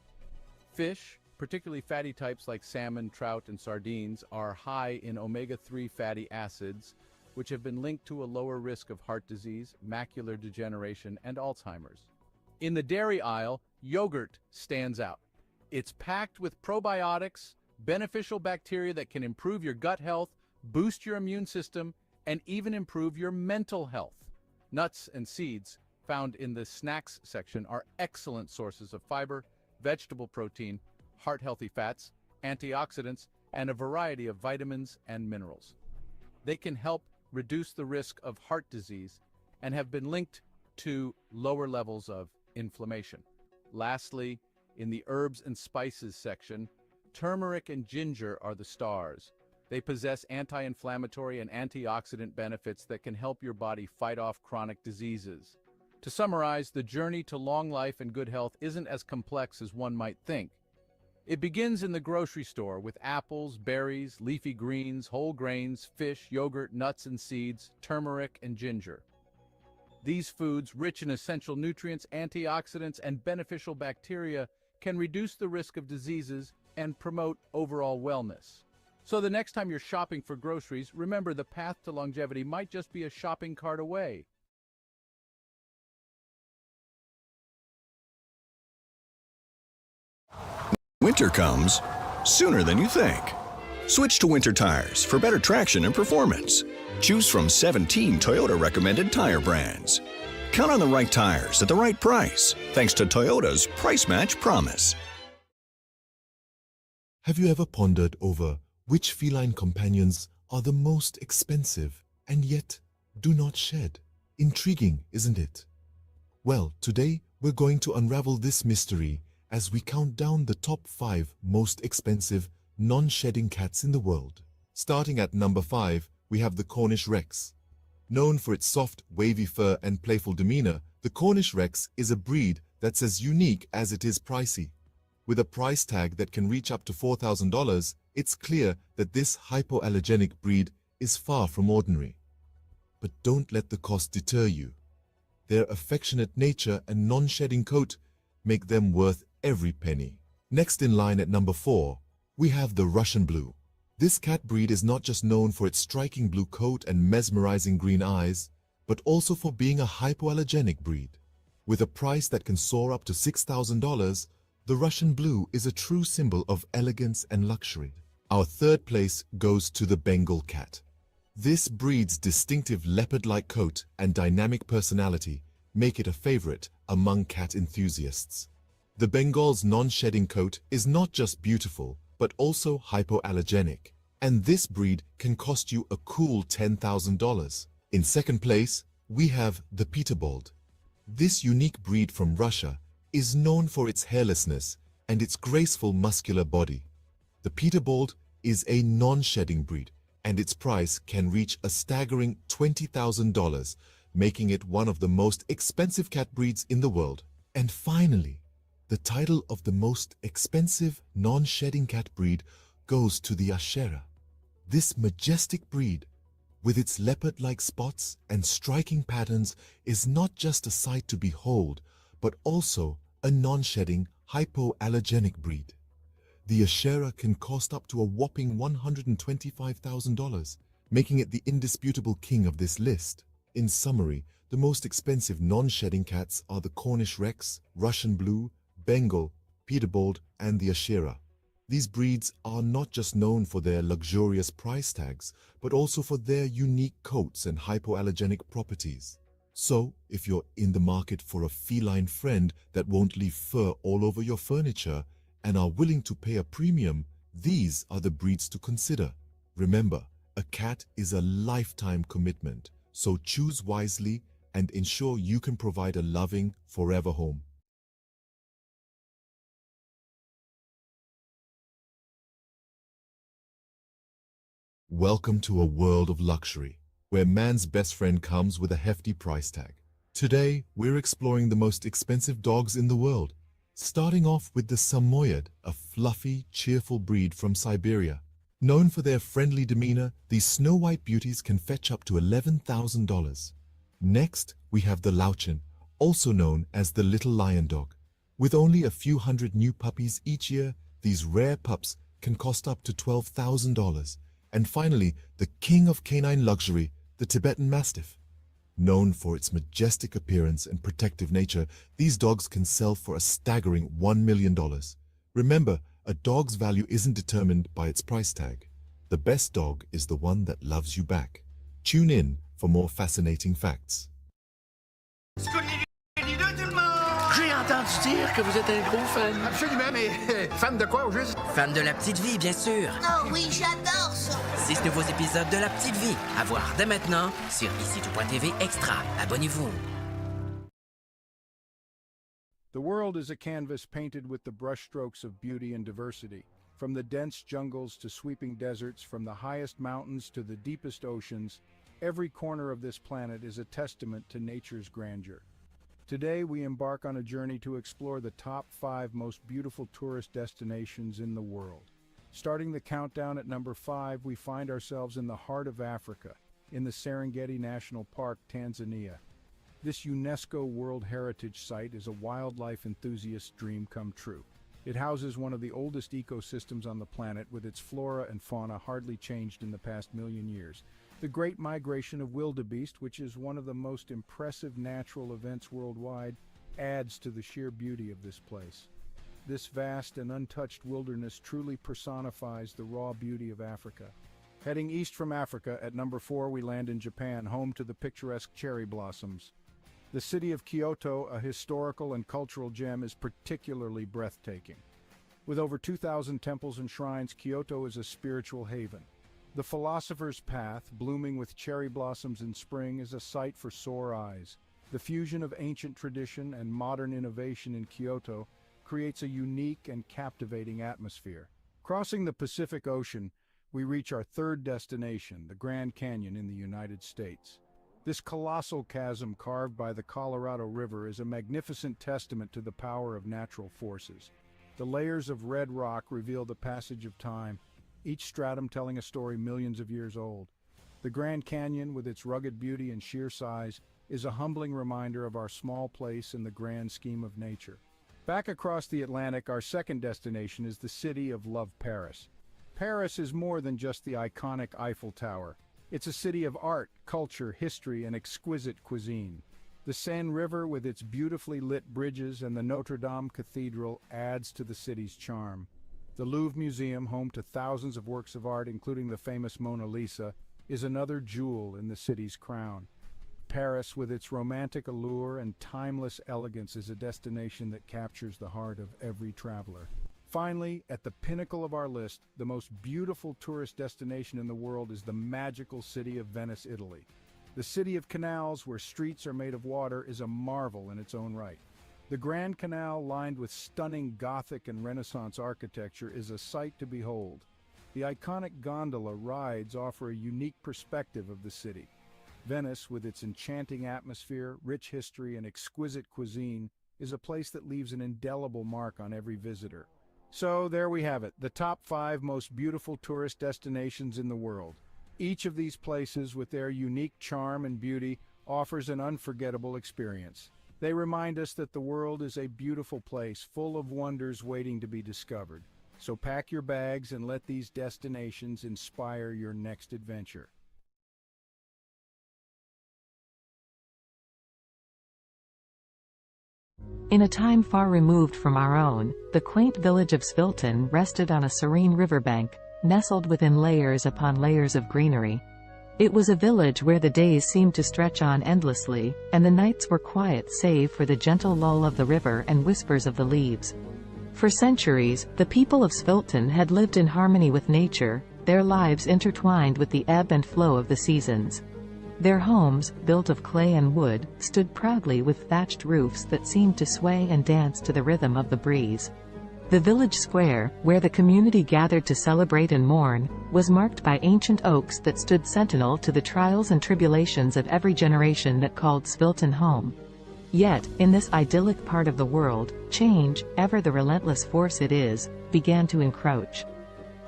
Fish, particularly fatty types like salmon, trout, and sardines, are high in omega-3 fatty acids, which have been linked to a lower risk of heart disease, macular degeneration, and Alzheimer's. In the dairy aisle, yogurt stands out. It's packed with probiotics, beneficial bacteria that can improve your gut health, boost your immune system, and even improve your mental health. Nuts and seeds, found in the snacks section, are excellent sources of fiber, vegetable protein, heart-healthy fats, antioxidants, and a variety of vitamins and minerals. They can help reduce the risk of heart disease and have been linked to lower levels of inflammation. Lastly, in the herbs and spices section, turmeric and ginger are the stars. They possess anti-inflammatory and antioxidant benefits that can help your body fight off chronic diseases. To summarize, the journey to long life and good health isn't as complex as one might think. It begins in the grocery store with apples, berries, leafy greens, whole grains, fish, yogurt, nuts and seeds, turmeric, and ginger. These foods, rich in essential nutrients, antioxidants, and beneficial bacteria, can reduce the risk of diseases and promote overall wellness. So the next time you're shopping for groceries, remember the path to longevity might just be a shopping cart away. Winter comes sooner than you think. Switch to winter tires for better traction and performance. Choose from 17 Toyota recommended tire brands. Count on the right tires at the right price, thanks to Toyota's Price Match Promise. Have you ever pondered over which feline companions are the most expensive and yet do not shed? Intriguing, isn't it? Well, today we're going to unravel this mystery as we count down the top 5 most expensive non-shedding cats in the world. Starting at number 5, we have the Cornish Rex. Known for its soft, wavy fur and playful demeanor, the Cornish Rex is a breed that's as unique as it is pricey. With a price tag that can reach up to $4,000, it's clear that this hypoallergenic breed is far from ordinary. But don't let the cost deter you. Their affectionate nature and non-shedding coat make them worth every penny. Next in line at number 4, we have the Russian Blue. This cat breed is not just known for its striking blue coat and mesmerizing green eyes, but also for being a hypoallergenic breed. With a price that can soar up to $6,000, the Russian Blue is a true symbol of elegance and luxury. Our third place goes to the Bengal cat. This breed's distinctive leopard-like coat and dynamic personality make it a favorite among cat enthusiasts. The Bengal's non-shedding coat is not just beautiful, but also hypoallergenic, and this breed can cost you a cool $10,000. In second place, we have the Peterbilt. This unique breed from Russia is known for its hairlessness and its graceful muscular body. The Peterbilt is a non-shedding breed, and its price can reach a staggering $20,000, making it one of the most expensive cat breeds in the world. And finally, the title of the most expensive non-shedding cat breed goes to the Ashera. This majestic breed, with its leopard-like spots and striking patterns, is not just a sight to behold, but also a non-shedding, hypoallergenic breed. The Ashera can cost up to a whopping $125,000, making it the indisputable king of this list. In summary, the most expensive non-shedding cats are the Cornish Rex, Russian Blue, Bengal, Peterbilt, and the Ashera. These breeds are not just known for their luxurious price tags, but also for their unique coats and hypoallergenic properties. So, if you're in the market for a feline friend that won't leave fur all over your furniture and are willing to pay a premium, these are the breeds to consider. Remember, a cat is a lifetime commitment, so choose wisely and ensure you can provide a loving, forever home. Welcome to a world of luxury, where man's best friend comes with a hefty price tag. Today, we're exploring the most expensive dogs in the world, starting off with the Samoyed, a fluffy, cheerful breed from Siberia. Known for their friendly demeanor, these snow-white beauties can fetch up to $11,000. Next, we have the Lauchin, also known as the little lion dog. With only a few hundred new puppies each year, these rare pups can cost up to $12,000. And finally, the king of canine luxury, the Tibetan Mastiff. Known for its majestic appearance and protective nature, these dogs can sell for a staggering $1 million. Remember, a dog's value isn't determined by its price tag. The best dog is the one that loves you back. Tune in for more fascinating facts. J'ai entendu dire que vous êtes un gros fan. Absolument, mais fan de quoi au juste? Fan de La Petite Vie, bien sûr. Oh oui, j'adore ça. 6 nouveaux épisodes de La Petite Vie à voir dès maintenant sur ici.tv Extra. Abonnez-vous. The world is a canvas painted with the brushstrokes of beauty and diversity. From the dense jungles to sweeping deserts, from the highest mountains to the deepest oceans, every corner of this planet is a testament to nature's grandeur. Today, we embark on a journey to explore the top 5 most beautiful tourist destinations in the world. Starting the countdown at number 5, we find ourselves in the heart of Africa, in the Serengeti National Park, Tanzania. This UNESCO World Heritage Site is a wildlife enthusiast's dream come true. It houses one of the oldest ecosystems on the planet, with its flora and fauna hardly changed in the past million years. The Great Migration of Wildebeest, which is one of the most impressive natural events worldwide, adds to the sheer beauty of this place. This vast and untouched wilderness truly personifies the raw beauty of Africa. Heading east from Africa, at number 4 we land in Japan, home to the picturesque cherry blossoms. The city of Kyoto, a historical and cultural gem, is particularly breathtaking. With over 2,000 temples and shrines, Kyoto is a spiritual haven. The Philosopher's Path, blooming with cherry blossoms in spring, is a sight for sore eyes. The fusion of ancient tradition and modern innovation in Kyoto creates a unique and captivating atmosphere. Crossing the Pacific Ocean, we reach our third destination, the Grand Canyon in the United States. This colossal chasm carved by the Colorado River is a magnificent testament to the power of natural forces. The layers of red rock reveal the passage of time, each stratum telling a story millions of years old. The Grand Canyon, with its rugged beauty and sheer size, is a humbling reminder of our small place in the grand scheme of nature. Back across the Atlantic, our second destination is the city of love, Paris. Paris is more than just the iconic Eiffel Tower. It's a city of art, culture, history, and exquisite cuisine. The Seine River, with its beautifully lit bridges, and the Notre Dame Cathedral adds to the city's charm. The Louvre Museum, home to thousands of works of art, including the famous Mona Lisa, is another jewel in the city's crown. Paris, with its romantic allure and timeless elegance, is a destination that captures the heart of every traveler. Finally, at the pinnacle of our list, the most beautiful tourist destination in the world is the magical city of Venice, Italy. The city of canals, where streets are made of water, is a marvel in its own right. The Grand Canal, lined with stunning Gothic and Renaissance architecture, is a sight to behold. The iconic gondola rides offer a unique perspective of the city. Venice, with its enchanting atmosphere, rich history, and exquisite cuisine, is a place that leaves an indelible mark on every visitor. So there we have it, the top 5 most beautiful tourist destinations in the world. Each of these places, with their unique charm and beauty, offers an unforgettable experience. They remind us that the world is a beautiful place full of wonders waiting to be discovered. So pack your bags and let these destinations inspire your next adventure. In a time far removed from our own, the quaint village of Svilton rested on a serene riverbank, nestled within layers upon layers of greenery. It was a village where the days seemed to stretch on endlessly, and the nights were quiet save for the gentle lull of the river and whispers of the leaves. For centuries, the people of Svilton had lived in harmony with nature, their lives intertwined with the ebb and flow of the seasons. Their homes, built of clay and wood, stood proudly with thatched roofs that seemed to sway and dance to the rhythm of the breeze. The village square, where the community gathered to celebrate and mourn, was marked by ancient oaks that stood sentinel to the trials and tribulations of every generation that called Svilton home. Yet, in this idyllic part of the world, change, ever the relentless force it is, began to encroach.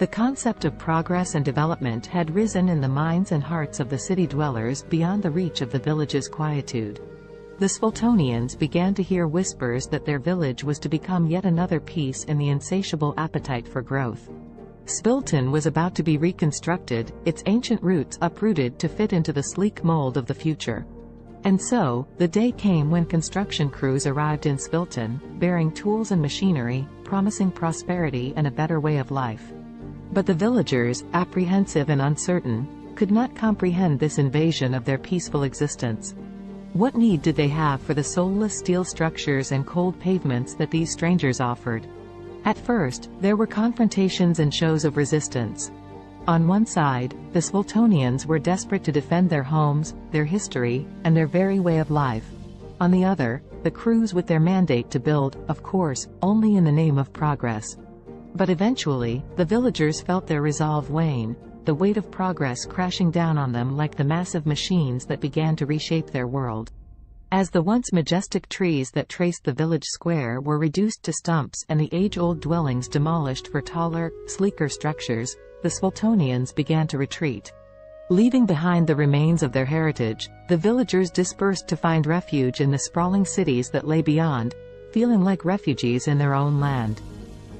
The concept of progress and development had risen in the minds and hearts of the city dwellers beyond the reach of the village's quietude. The Sviltonians began to hear whispers that their village was to become yet another piece in the insatiable appetite for growth. Svilton was about to be reconstructed, its ancient roots uprooted to fit into the sleek mold of the future. And so, the day came when construction crews arrived in Svilton, bearing tools and machinery, promising prosperity and a better way of life. But the villagers, apprehensive and uncertain, could not comprehend this invasion of their peaceful existence. What need did they have for the soulless steel structures and cold pavements that these strangers offered? At first, there were confrontations and shows of resistance. On one side, the Sviltonians were desperate to defend their homes, their history, and their very way of life. On the other, the crews with their mandate to build, of course, only in the name of progress. But eventually, the villagers felt their resolve wane, the weight of progress crashing down on them like the massive machines that began to reshape their world. As the once majestic trees that traced the village square were reduced to stumps and the age-old dwellings demolished for taller, sleeker structures, the Sviltonians began to retreat. Leaving behind the remains of their heritage, the villagers dispersed to find refuge in the sprawling cities that lay beyond, feeling like refugees in their own land.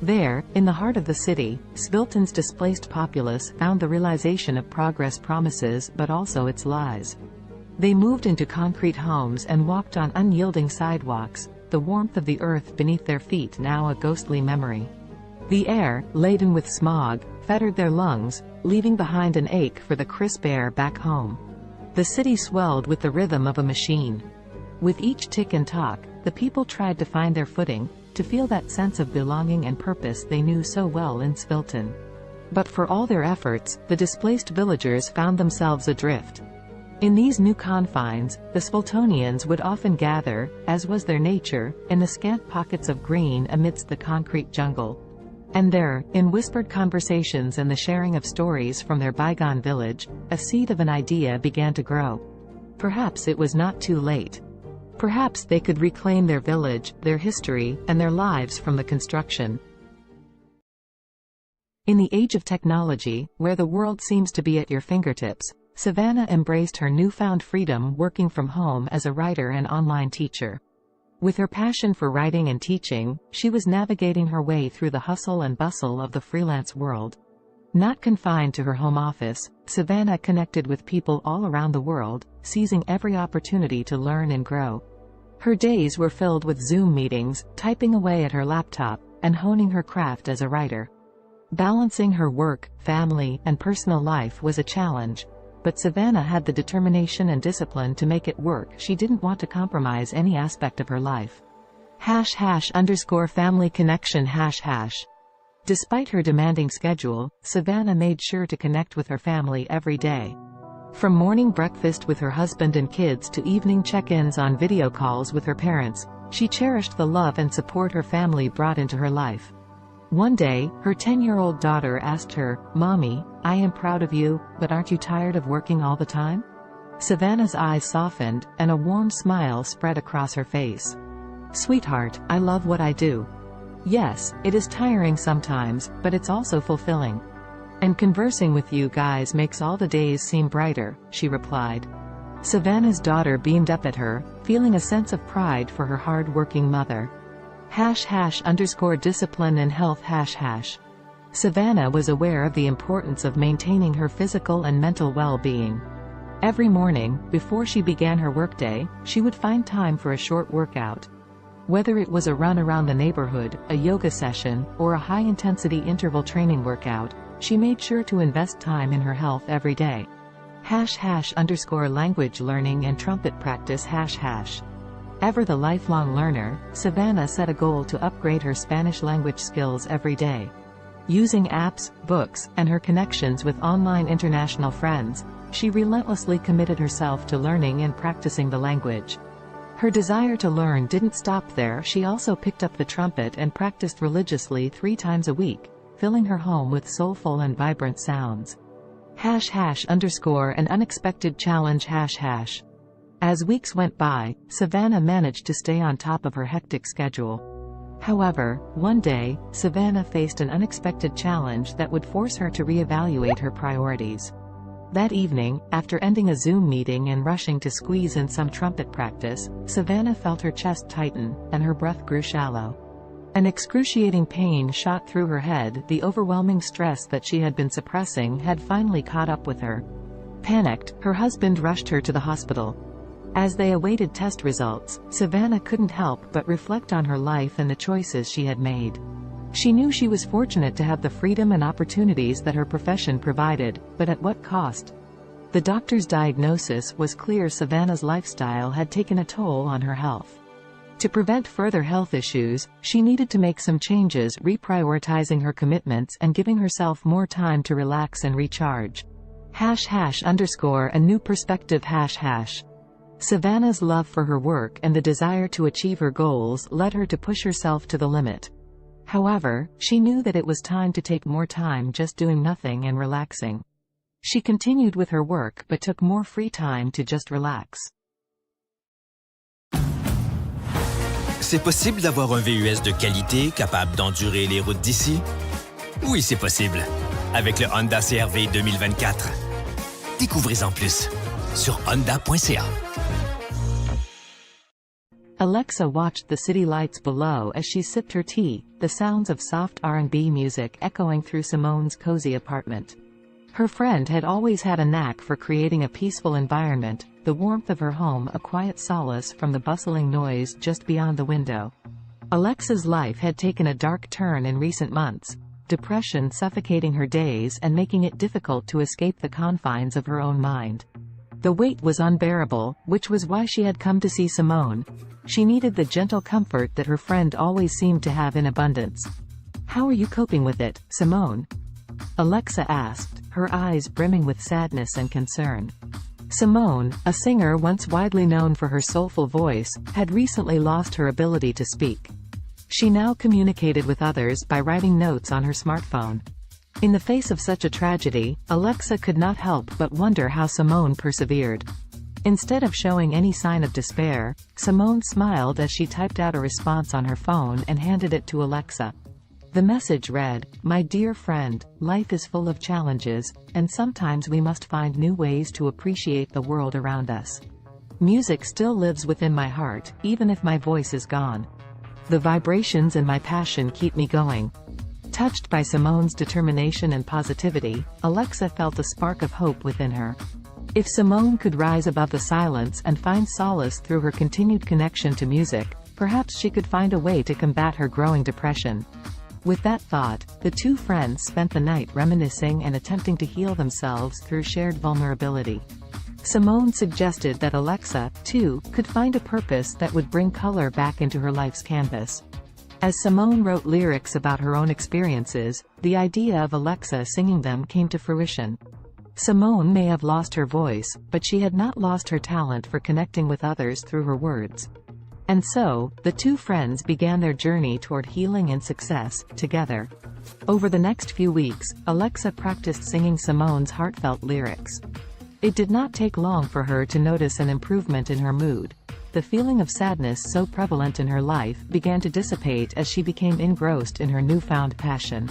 There, in the heart of the city, Svilton's displaced populace found the realization of progress promises but also its lies. They moved into concrete homes and walked on unyielding sidewalks, the warmth of the earth beneath their feet now a ghostly memory. The air, laden with smog, fettered their lungs, leaving behind an ache for the crisp air back home. The city swelled with the rhythm of a machine. With each tick and tock, the people tried to find their footing, to feel that sense of belonging and purpose they knew so well in Svilton. But for all their efforts, the displaced villagers found themselves adrift. In these new confines, the Sviltonians would often gather, as was their nature, in the scant pockets of green amidst the concrete jungle. And there, in whispered conversations and the sharing of stories from their bygone village, a seed of an idea began to grow. Perhaps it was not too late. Perhaps they could reclaim their village, their history, and their lives from the construction. In the age of technology, where the world seems to be at your fingertips, Savannah embraced her newfound freedom working from home as a writer and online teacher. With her passion for writing and teaching, she was navigating her way through the hustle and bustle of the freelance world. Not confined to her home office, Savannah connected with people all around the world, seizing every opportunity to learn and grow. Her days were filled with Zoom meetings, typing away at her laptop, and honing her craft as a writer. Balancing her work, family, and personal life was a challenge, but Savannah had the determination and discipline to make it work. She didn't want to compromise any aspect of her life. #family connection #. Despite her demanding schedule, Savannah made sure to connect with her family every day. From morning breakfast with her husband and kids to evening check-ins on video calls with her parents, she cherished the love and support her family brought into her life. One day, her 10-year-old daughter asked her, "Mommy, I am proud of you, but aren't you tired of working all the time?" Savannah's eyes softened, and a warm smile spread across her face. "Sweetheart, I love what I do. Yes, it is tiring sometimes, but it's also fulfilling. And conversing with you guys makes all the days seem brighter," she replied. Savannah's daughter beamed up at her, feeling a sense of pride for her hard-working mother. #discipline and health #. Savannah was aware of the importance of maintaining her physical and mental well-being. Every morning, before she began her workday, she would find time for a short workout. Whether it was a run around the neighborhood, a yoga session, or a high-intensity interval training workout, she made sure to invest time in her health every day. #language learning and trumpet practice #. Ever the lifelong learner, Savannah set a goal to upgrade her Spanish language skills every day. Using apps, books, and her connections with online international friends, she relentlessly committed herself to learning and practicing the language. Her desire to learn didn't stop there. She also picked up the trumpet and practiced religiously 3 times a week, filling her home with soulful and vibrant sounds. #an unexpected challenge #. As weeks went by, Savannah managed to stay on top of her hectic schedule. However, one day, Savannah faced an unexpected challenge that would force her to reevaluate her priorities. That evening, after ending a Zoom meeting and rushing to squeeze in some trumpet practice, Savannah felt her chest tighten, and her breath grew shallow. An excruciating pain shot through her head. The overwhelming stress that she had been suppressing had finally caught up with her. Panicked, her husband rushed her to the hospital. As they awaited test results, Savannah couldn't help but reflect on her life and the choices she had made. She knew she was fortunate to have the freedom and opportunities that her profession provided, but at what cost? The doctor's diagnosis was clear: Savannah's lifestyle had taken a toll on her health. To prevent further health issues, she needed to make some changes, reprioritizing her commitments and giving herself more time to relax and recharge. #a new perspective #. Savannah's love for her work and the desire to achieve her goals led her to push herself to the limit. However, she knew that it was time to take more time just doing nothing and relaxing. She continued with her work but took more free time to just relax. C'est possible d'avoir un VUS de qualité capable d'endurer les routes d'ici? Oui, c'est possible. Avec le Honda CR-V 2024. Découvrez-en plus sur honda.ca. Alexa watched the city lights below as she sipped her tea, the sounds of soft R&B music echoing through Simone's cozy apartment. Her friend had always had a knack for creating a peaceful environment, the warmth of her home a quiet solace from the bustling noise just beyond the window. Alexa's life had taken a dark turn in recent months, depression suffocating her days and making it difficult to escape the confines of her own mind. The weight was unbearable, which was why she had come to see Simone. She needed the gentle comfort that her friend always seemed to have in abundance. "How are you coping with it, Simone?" Alexa asked, her eyes brimming with sadness and concern. Simone, a singer once widely known for her soulful voice, had recently lost her ability to speak. She now communicated with others by writing notes on her smartphone. In the face of such a tragedy, Alexa could not help but wonder how Simone persevered. Instead of showing any sign of despair, Simone smiled as she typed out a response on her phone and handed it to Alexa. The message read, "My dear friend, life is full of challenges, and sometimes we must find new ways to appreciate the world around us. Music still lives within my heart, even if my voice is gone. The vibrations and my passion keep me going. Touched by Simone's determination and positivity, Alexa felt a spark of hope within her. If Simone could rise above the silence and find solace through her continued connection to music, perhaps she could find a way to combat her growing depression. With that thought, the two friends spent the night reminiscing and attempting to heal themselves through shared vulnerability. Simone suggested that Alexa, too, could find a purpose that would bring color back into her life's canvas. As Simone wrote lyrics about her own experiences, the idea of Alexa singing them came to fruition. Simone may have lost her voice, but she had not lost her talent for connecting with others through her words. And so, the two friends began their journey toward healing and success, together. Over the next few weeks, Alexa practiced singing Simone's heartfelt lyrics. It did not take long for her to notice an improvement in her mood. The feeling of sadness so prevalent in her life began to dissipate as she became engrossed in her newfound passion.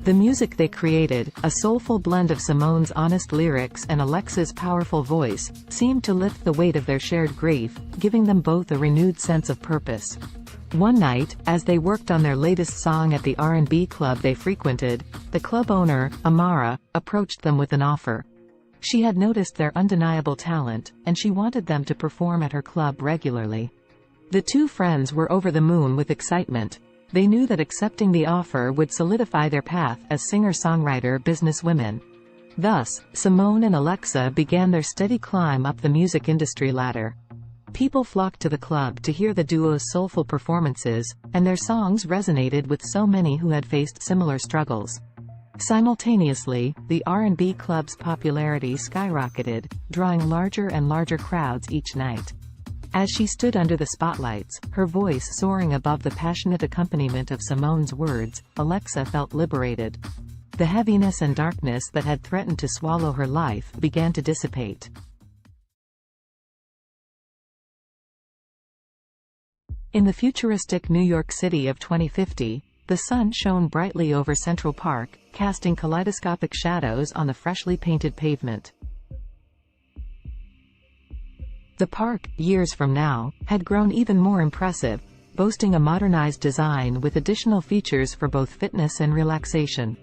The music they created, a soulful blend of Simone's honest lyrics and Alexa's powerful voice, seemed to lift the weight of their shared grief, giving them both a renewed sense of purpose. One night, as they worked on their latest song at the R&B club they frequented, the club owner, Amara, approached them with an offer. She had noticed their undeniable talent, and she wanted them to perform at her club regularly. The two friends were over the moon with excitement. They knew that accepting the offer would solidify their path as singer-songwriter businesswomen. Thus, Simone and Alexa began their steady climb up the music industry ladder. People flocked to the club to hear the duo's soulful performances, and their songs resonated with so many who had faced similar struggles. Simultaneously, the R&B club's popularity skyrocketed, drawing larger and larger crowds each night. As she stood under the spotlights, her voice soaring above the passionate accompaniment of Simone's words, Alexa felt liberated. The heaviness and darkness that had threatened to swallow her life began to dissipate. In the futuristic New York City of 2050, the sun shone brightly over Central Park, casting kaleidoscopic shadows on the freshly painted pavement. The park, years from now, had grown even more impressive, boasting a modernized design with additional features for both fitness and relaxation.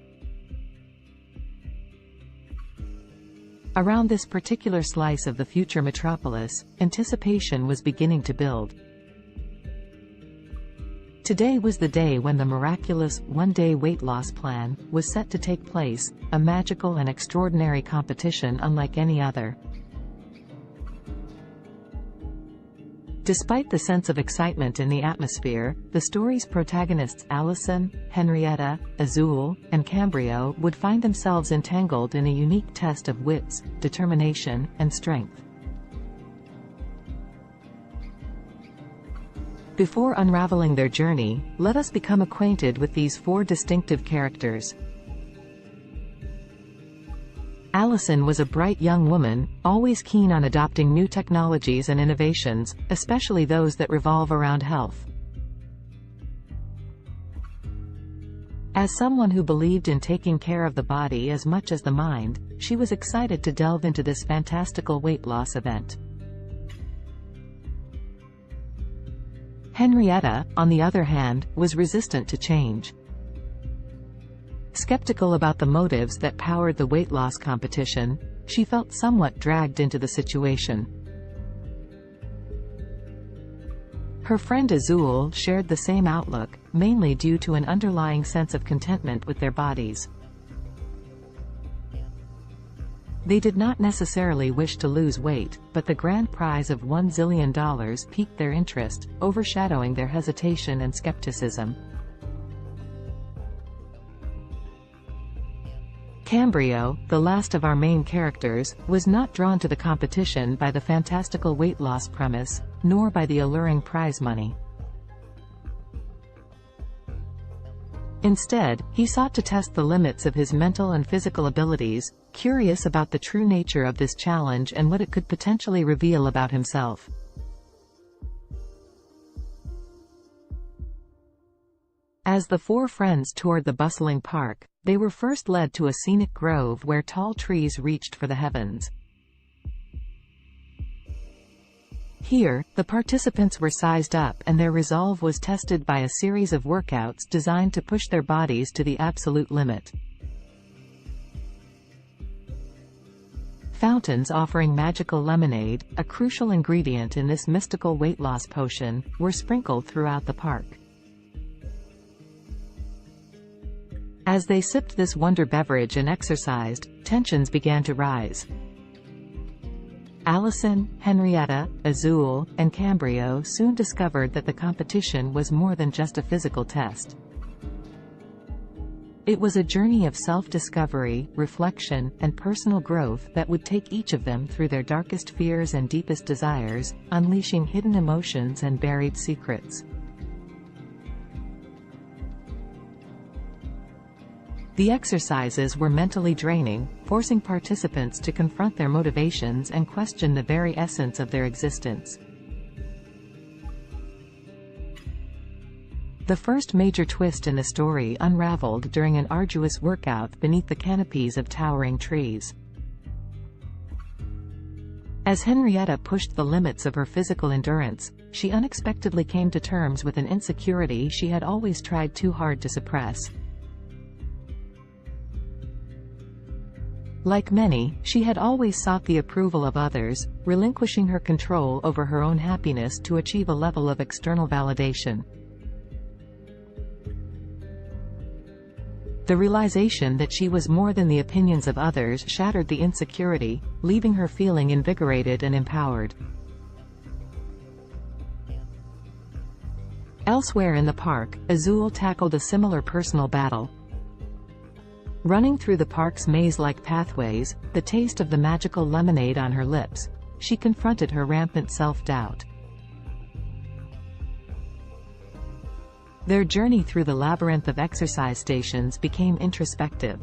Around this particular slice of the future metropolis, anticipation was beginning to build. Today was the day when the miraculous one-day weight loss plan was set to take place, a magical and extraordinary competition unlike any other. Despite the sense of excitement in the atmosphere, the story's protagonists Allison, Henrietta, Azul, and Cambrio would find themselves entangled in a unique test of wits, determination, and strength. Before unraveling their journey, let us become acquainted with these four distinctive characters. Allison was a bright young woman, always keen on adopting new technologies and innovations, especially those that revolve around health. As someone who believed in taking care of the body as much as the mind, she was excited to delve into this fantastical weight loss event. Henrietta, on the other hand, was resistant to change. Skeptical about the motives that powered the weight loss competition, she felt somewhat dragged into the situation. Her friend Azul shared the same outlook, mainly due to an underlying sense of contentment with their bodies. They did not necessarily wish to lose weight, but the grand prize of $1 zillion piqued their interest, overshadowing their hesitation and skepticism. Cambrio, the last of our main characters, was not drawn to the competition by the fantastical weight loss premise, nor by the alluring prize money. Instead, he sought to test the limits of his mental and physical abilities, curious about the true nature of this challenge and what it could potentially reveal about himself. As the four friends toured the bustling park, they were first led to a scenic grove where tall trees reached for the heavens. Here, the participants were sized up and their resolve was tested by a series of workouts designed to push their bodies to the absolute limit. Fountains offering magical lemonade, a crucial ingredient in this mystical weight loss potion, were sprinkled throughout the park. As they sipped this wonder beverage and exercised, tensions began to rise. Allison, Henrietta, Azul, and Cambrio soon discovered that the competition was more than just a physical test. It was a journey of self-discovery, reflection, and personal growth that would take each of them through their darkest fears and deepest desires, unleashing hidden emotions and buried secrets. The exercises were mentally draining, forcing participants to confront their motivations and question the very essence of their existence. The first major twist in the story unraveled during an arduous workout beneath the canopies of towering trees. As Henrietta pushed the limits of her physical endurance, she unexpectedly came to terms with an insecurity she had always tried too hard to suppress. Like many, she had always sought the approval of others, relinquishing her control over her own happiness to achieve a level of external validation. The realization that she was more than the opinions of others shattered the insecurity, leaving her feeling invigorated and empowered. Elsewhere in the park, Azul tackled a similar personal battle. Running through the park's maze-like pathways, the taste of the magical lemonade on her lips, she confronted her rampant self-doubt. Their journey through the labyrinth of exercise stations became introspective.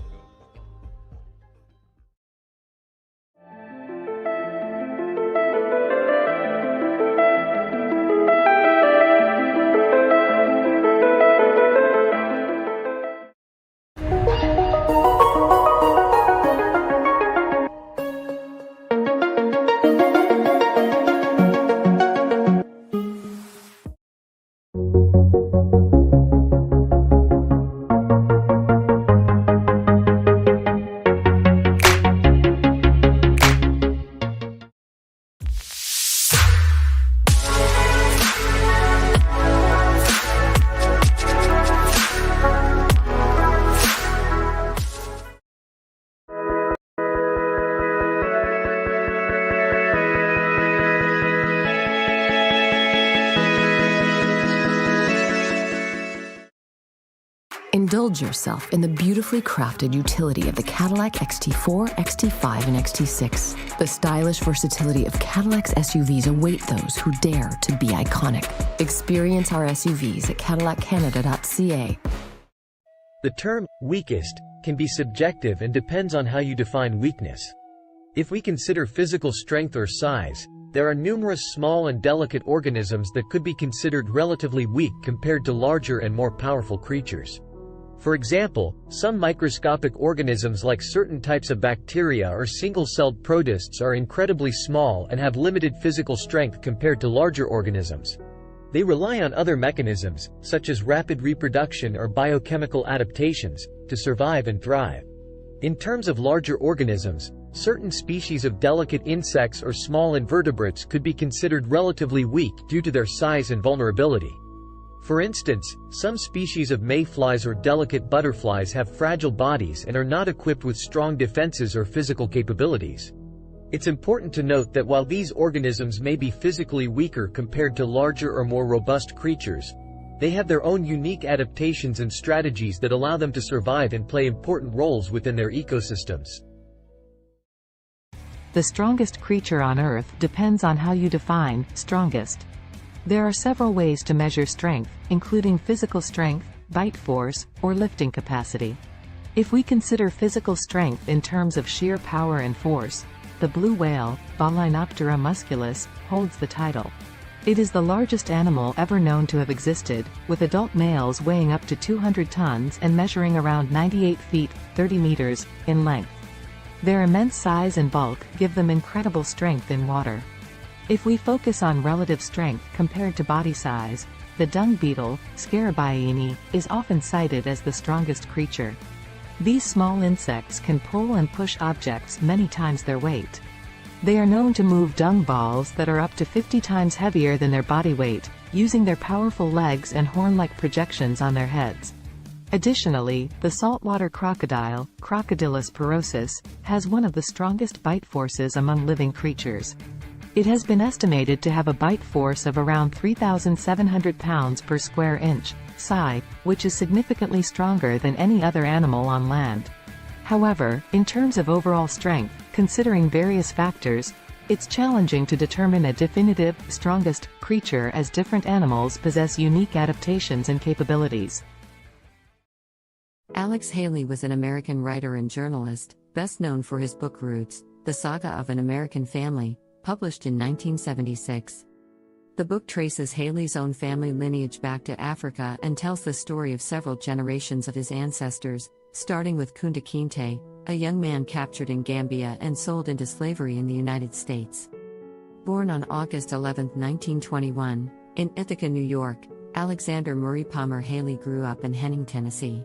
Indulge yourself in the beautifully crafted utility of the Cadillac XT4, XT5, and XT6. The stylish versatility of Cadillac's SUVs await those who dare to be iconic. Experience our SUVs at cadillaccanada.ca. The term weakest can be subjective and depends on how you define weakness. If we consider physical strength or size, there are numerous small and delicate organisms that could be considered relatively weak compared to larger and more powerful creatures. For example, some microscopic organisms like certain types of bacteria or single-celled protists are incredibly small and have limited physical strength compared to larger organisms. They rely on other mechanisms, such as rapid reproduction or biochemical adaptations, to survive and thrive. In terms of larger organisms, certain species of delicate insects or small invertebrates could be considered relatively weak due to their size and vulnerability. For instance, some species of mayflies or delicate butterflies have fragile bodies and are not equipped with strong defenses or physical capabilities. It's important to note that while these organisms may be physically weaker compared to larger or more robust creatures, they have their own unique adaptations and strategies that allow them to survive and play important roles within their ecosystems. The strongest creature on Earth depends on how you define strongest. There are several ways to measure strength, including physical strength, bite force, or lifting capacity. If we consider physical strength in terms of sheer power and force, the blue whale, Balaenoptera musculus, holds the title. It is the largest animal ever known to have existed, with adult males weighing up to 200 tons and measuring around 98 feet, 30 meters, in length. Their immense size and bulk give them incredible strength in water. If we focus on relative strength compared to body size, the dung beetle, Scarabaeini, is often cited as the strongest creature. These small insects can pull and push objects many times their weight. They are known to move dung balls that are up to 50 times heavier than their body weight, using their powerful legs and horn-like projections on their heads. Additionally, the saltwater crocodile, Crocodylus porosus, has one of the strongest bite forces among living creatures. It has been estimated to have a bite force of around 3,700 pounds per square inch, psi, which is significantly stronger than any other animal on land. However, in terms of overall strength, considering various factors, it's challenging to determine a definitive, strongest creature as different animals possess unique adaptations and capabilities. Alex Haley was an American writer and journalist, best known for his book Roots, The Saga of an American Family, published in 1976. The book traces Haley's own family lineage back to Africa and tells the story of several generations of his ancestors, starting with Kunta Kinte, a young man captured in Gambia and sold into slavery in the United States. Born on August 11, 1921, in Ithaca, New York, Alexander Murray Palmer Haley grew up in Henning, Tennessee.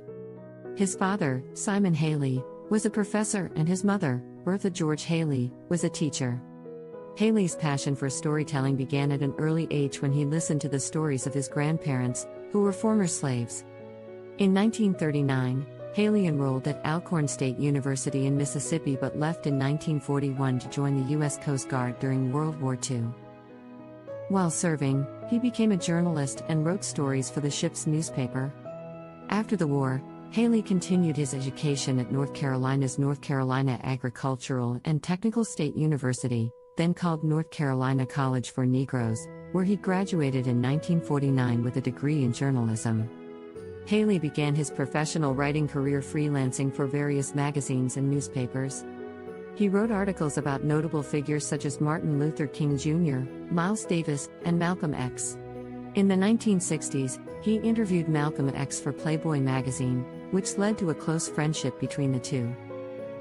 His father, Simon Haley, was a professor and his mother, Bertha George Haley, was a teacher. Haley's passion for storytelling began at an early age when he listened to the stories of his grandparents, who were former slaves. In 1939, Haley enrolled at Alcorn State University in Mississippi but left in 1941 to join the U.S. Coast Guard during World War II. While serving, he became a journalist and wrote stories for the ship's newspaper. After the war, Haley continued his education at North Carolina's North Carolina Agricultural and Technical State University, then called North Carolina College for Negroes, where he graduated in 1949 with a degree in journalism. Haley began his professional writing career freelancing for various magazines and newspapers. He wrote articles about notable figures such as Martin Luther King Jr., Miles Davis, and Malcolm X. In the 1960s, he interviewed Malcolm X for Playboy magazine, which led to a close friendship between the two.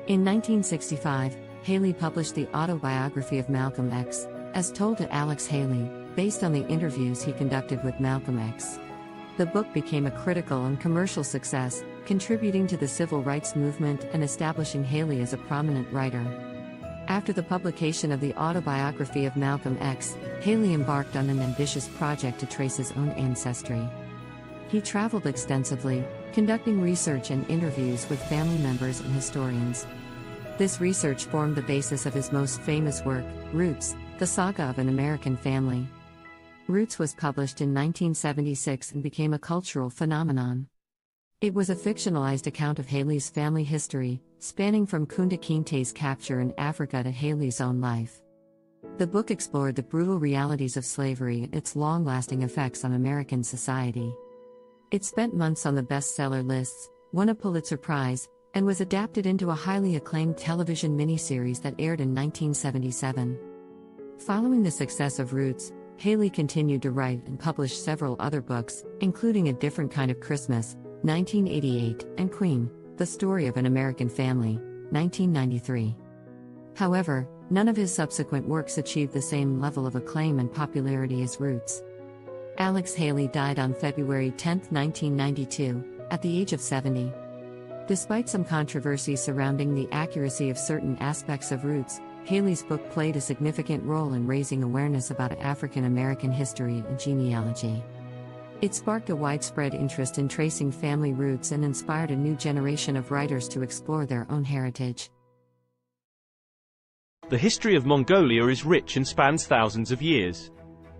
In 1965, Haley published the autobiography of Malcolm X, as told to Alex Haley, based on the interviews he conducted with Malcolm X. The book became a critical and commercial success, contributing to the civil rights movement and establishing Haley as a prominent writer. After the publication of the autobiography of Malcolm X, Haley embarked on an ambitious project to trace his own ancestry. He traveled extensively, conducting research and interviews with family members and historians. This research formed the basis of his most famous work, Roots, The Saga of an American Family. Roots was published in 1976 and became a cultural phenomenon. It was a fictionalized account of Haley's family history, spanning from Kunta Kinte's capture in Africa to Haley's own life. The book explored the brutal realities of slavery and its long-lasting effects on American society. It spent months on the bestseller lists, won a Pulitzer Prize, and was adapted into a highly acclaimed television miniseries that aired in 1977. Following the success of Roots, Haley continued to write and publish several other books, including A Different Kind of Christmas, 1988, and Queen, The Story of an American Family, 1993. However, none of his subsequent works achieved the same level of acclaim and popularity as Roots. Alex Haley died on February 10, 1992, at the age of 70. Despite some controversy surrounding the accuracy of certain aspects of Roots, Haley's book played a significant role in raising awareness about African American history and genealogy. It sparked a widespread interest in tracing family roots and inspired a new generation of writers to explore their own heritage. The history of Mongolia is rich and spans thousands of years.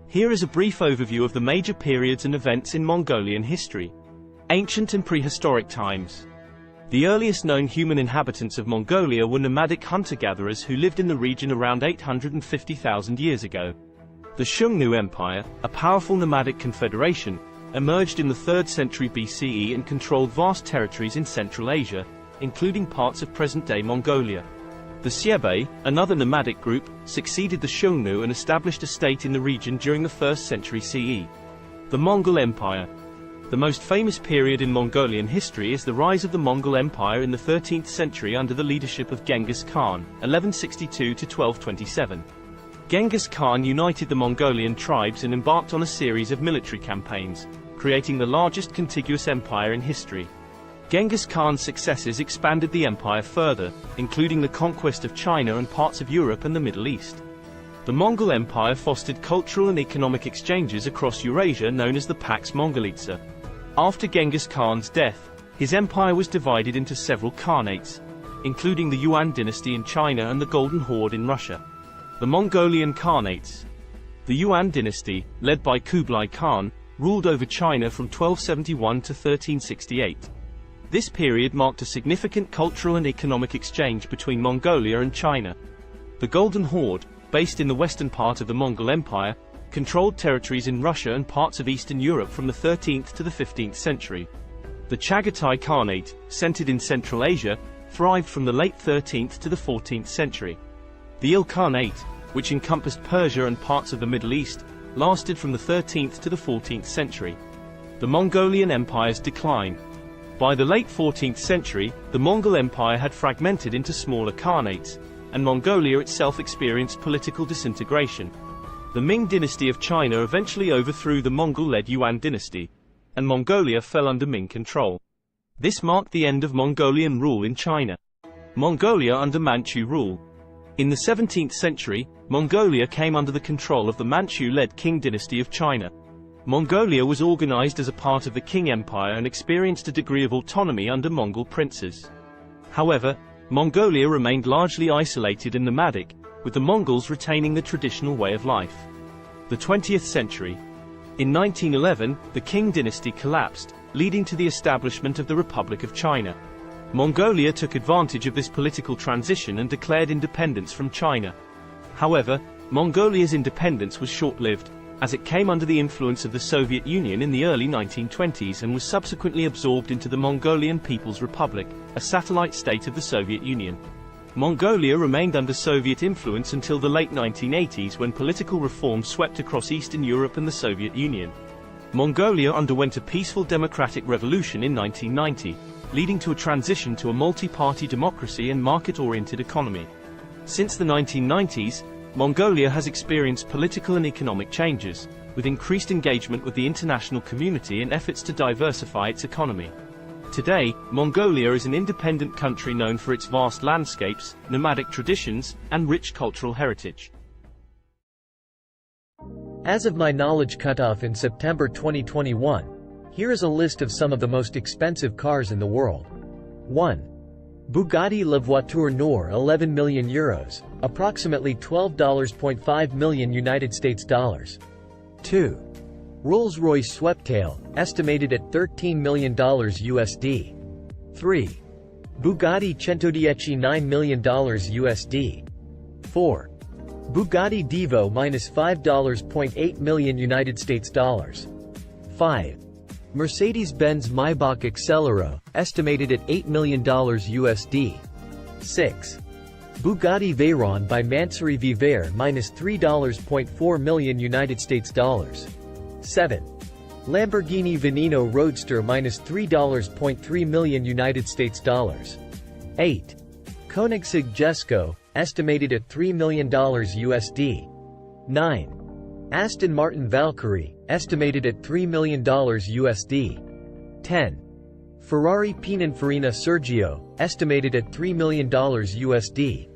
Here is a brief overview of the major periods and events in Mongolian history. Ancient and prehistoric times. The earliest known human inhabitants of Mongolia were nomadic hunter-gatherers who lived in the region around 850,000 years ago. The Xiongnu Empire, a powerful nomadic confederation, emerged in the 3rd century BCE and controlled vast territories in Central Asia, including parts of present-day Mongolia. The Xiebe, another nomadic group, succeeded the Xiongnu and established a state in the region during the 1st century CE. The Mongol Empire. The most famous period in Mongolian history is the rise of the Mongol Empire in the 13th century under the leadership of Genghis Khan, 1162 to 1227. Genghis Khan united the Mongolian tribes and embarked on a series of military campaigns, creating the largest contiguous empire in history. Genghis Khan's successes expanded the empire further, including the conquest of China and parts of Europe and the Middle East. The Mongol Empire fostered cultural and economic exchanges across Eurasia known as the Pax Mongolica. After Genghis Khan's death, his empire was divided into several khanates, including the Yuan dynasty in China and the Golden Horde in Russia. The Mongolian Khanates. The Yuan dynasty, led by Kublai Khan, ruled over China from 1271 to 1368. This period marked a significant cultural and economic exchange between Mongolia and China. The Golden Horde, based in the western part of the Mongol Empire, controlled territories in Russia and parts of Eastern Europe from the 13th to the 15th century. The Chagatai Khanate, centered in Central Asia, thrived from the late 13th to the 14th century. The Ilkhanate, which encompassed Persia and parts of the Middle East, lasted from the 13th to the 14th century. The Mongolian Empire's decline. By the late 14th century, the Mongol Empire had fragmented into smaller khanates, and Mongolia itself experienced political disintegration. The Ming dynasty of China eventually overthrew the Mongol-led Yuan dynasty, and Mongolia fell under Ming control. This marked the end of Mongolian rule in China. Mongolia under Manchu rule. In the 17th century, Mongolia came under the control of the Manchu-led Qing dynasty of China. Mongolia was organized as a part of the Qing Empire and experienced a degree of autonomy under Mongol princes. However, Mongolia remained largely isolated and nomadic, with the Mongols retaining the traditional way of life. The 20th century. In 1911, the Qing dynasty collapsed, leading to the establishment of the Republic of China. Mongolia took advantage of this political transition and declared independence from China. However, Mongolia's independence was short-lived, as it came under the influence of the Soviet Union in the early 1920s and was subsequently absorbed into the Mongolian People's Republic, a satellite state of the Soviet Union. Mongolia remained under Soviet influence until the late 1980s when political reform swept across Eastern Europe and the Soviet Union. Mongolia underwent a peaceful democratic revolution in 1990, leading to a transition to a multi-party democracy and market-oriented economy. Since the 1990s, Mongolia has experienced political and economic changes, with increased engagement with the international community and efforts to diversify its economy. Today, Mongolia is an independent country known for its vast landscapes, nomadic traditions, and rich cultural heritage. As of my knowledge cutoff in September 2021, here is a list of some of the most expensive cars in the world. 1. Bugatti La Voiture Noire, 11 million euros, approximately $12.5 million United States dollars. 2. Rolls-Royce Sweptail, estimated at $13 million USD. 3. Bugatti Centodieci, $9 million USD. 4. Bugatti Divo -$5.8 million United States dollars. 5. Mercedes-Benz Maybach Accelero, estimated at $8 million USD. 6. Bugatti Veyron by Mansouri Vivere -$3.4 million United States dollars. 7. Lamborghini Veneno Roadster -$3.3 million United States dollars. 8. Koenigsegg Jesko, estimated at $3 million USD. 9. Aston Martin Valkyrie, estimated at $3 million USD. 10. Ferrari Pininfarina Sergio, estimated at $3 million USD.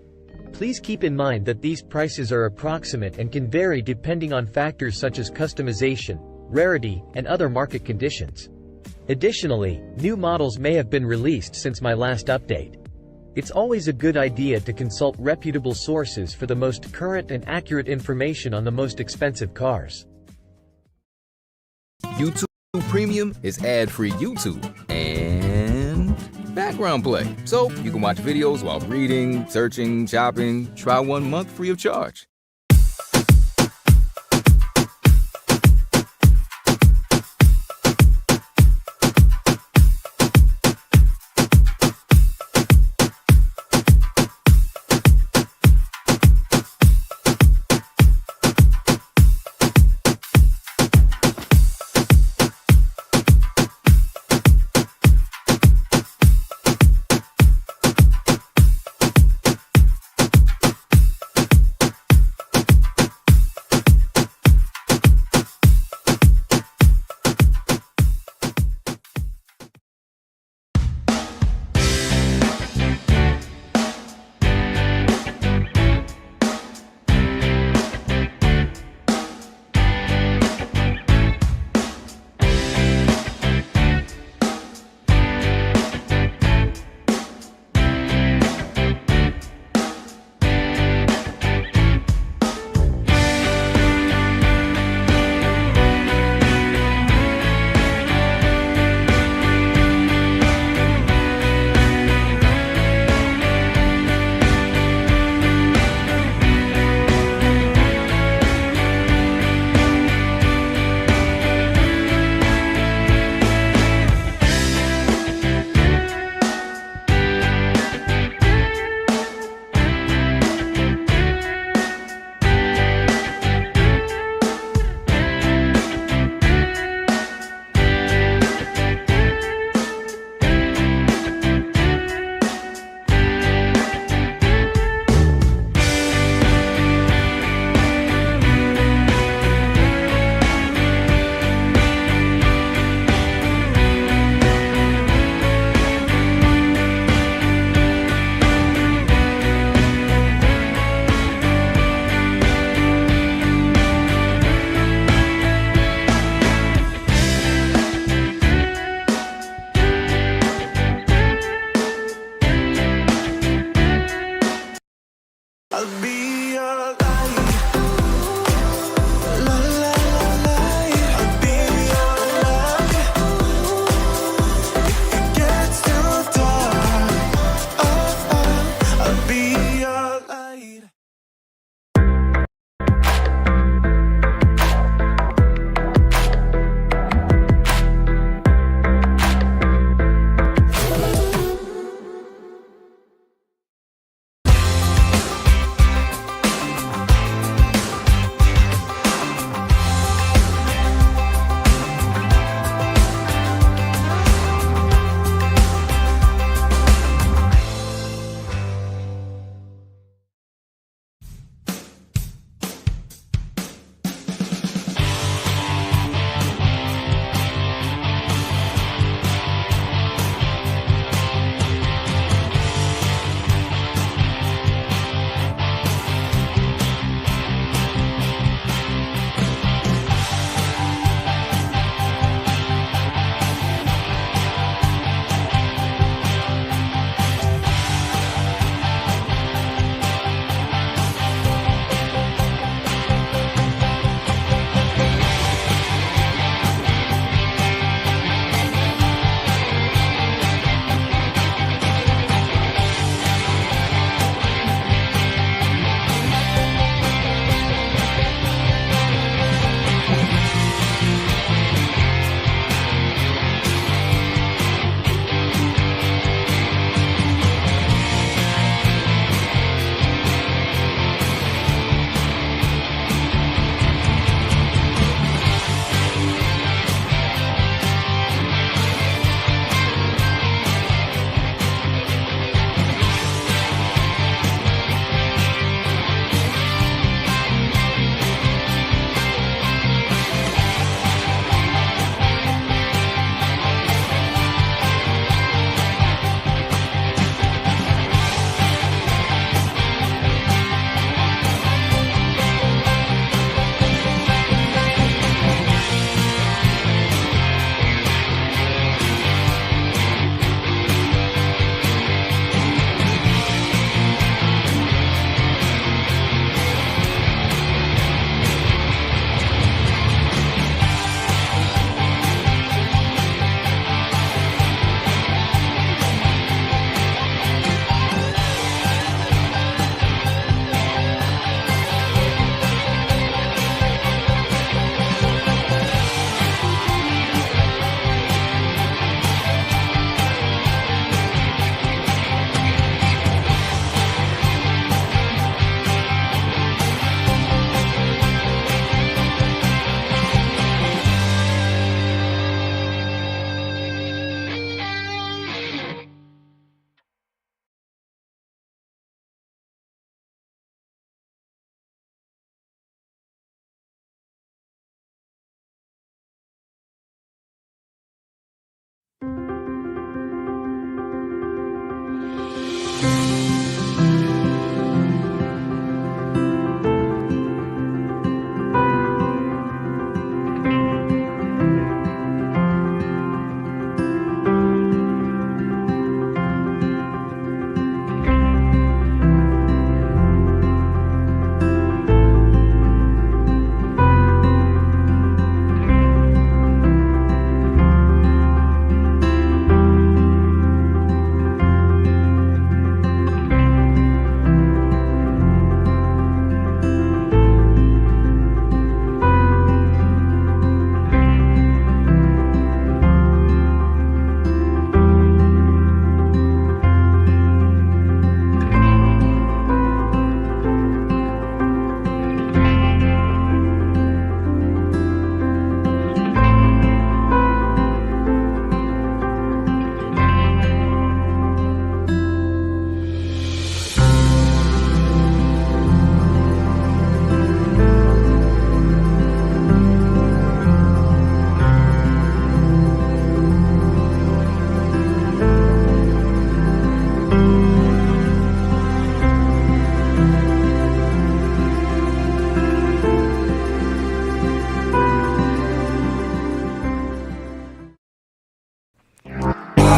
Please keep in mind that these prices are approximate and can vary depending on factors such as customization, rarity, and other market conditions. Additionally, new models may have been released since my last update. It's always a good idea to consult reputable sources for the most current and accurate information on the most expensive cars. YouTube Premium is ad-free YouTube and background play, so you can watch videos while reading, searching, shopping. Try 1 month free of charge.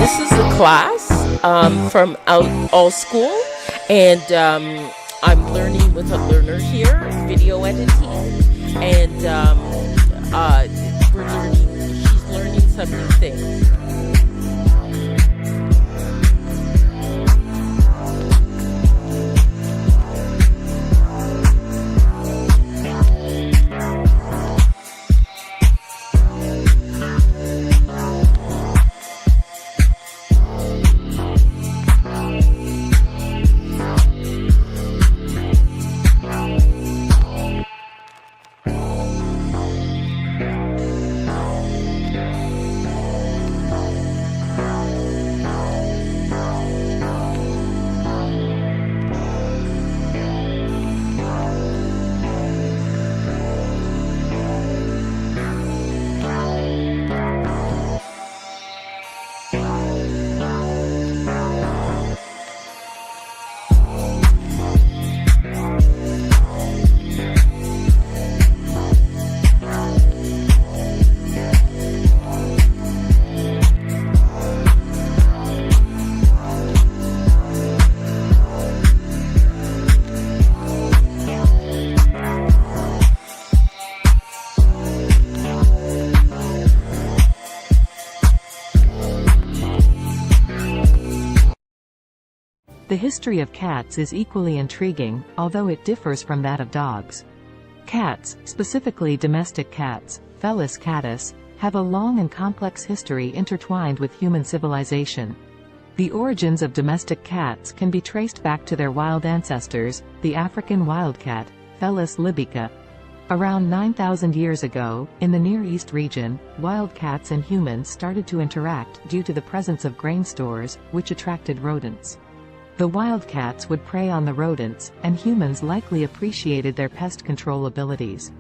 This is a class from All School, and I'm learning with a learner here, video editing, and she's learning some new things. The history of cats is equally intriguing, although it differs from that of dogs. Cats, specifically domestic cats, Felis catus, have a long and complex history intertwined with human civilization. The origins of domestic cats can be traced back to their wild ancestors, the African wildcat, Felis libica. Around 9,000 years ago, in the Near East region, wildcats and humans started to interact due to the presence of grain stores, which attracted rodents. The wildcats would prey on the rodents, and humans likely appreciated their pest control abilities.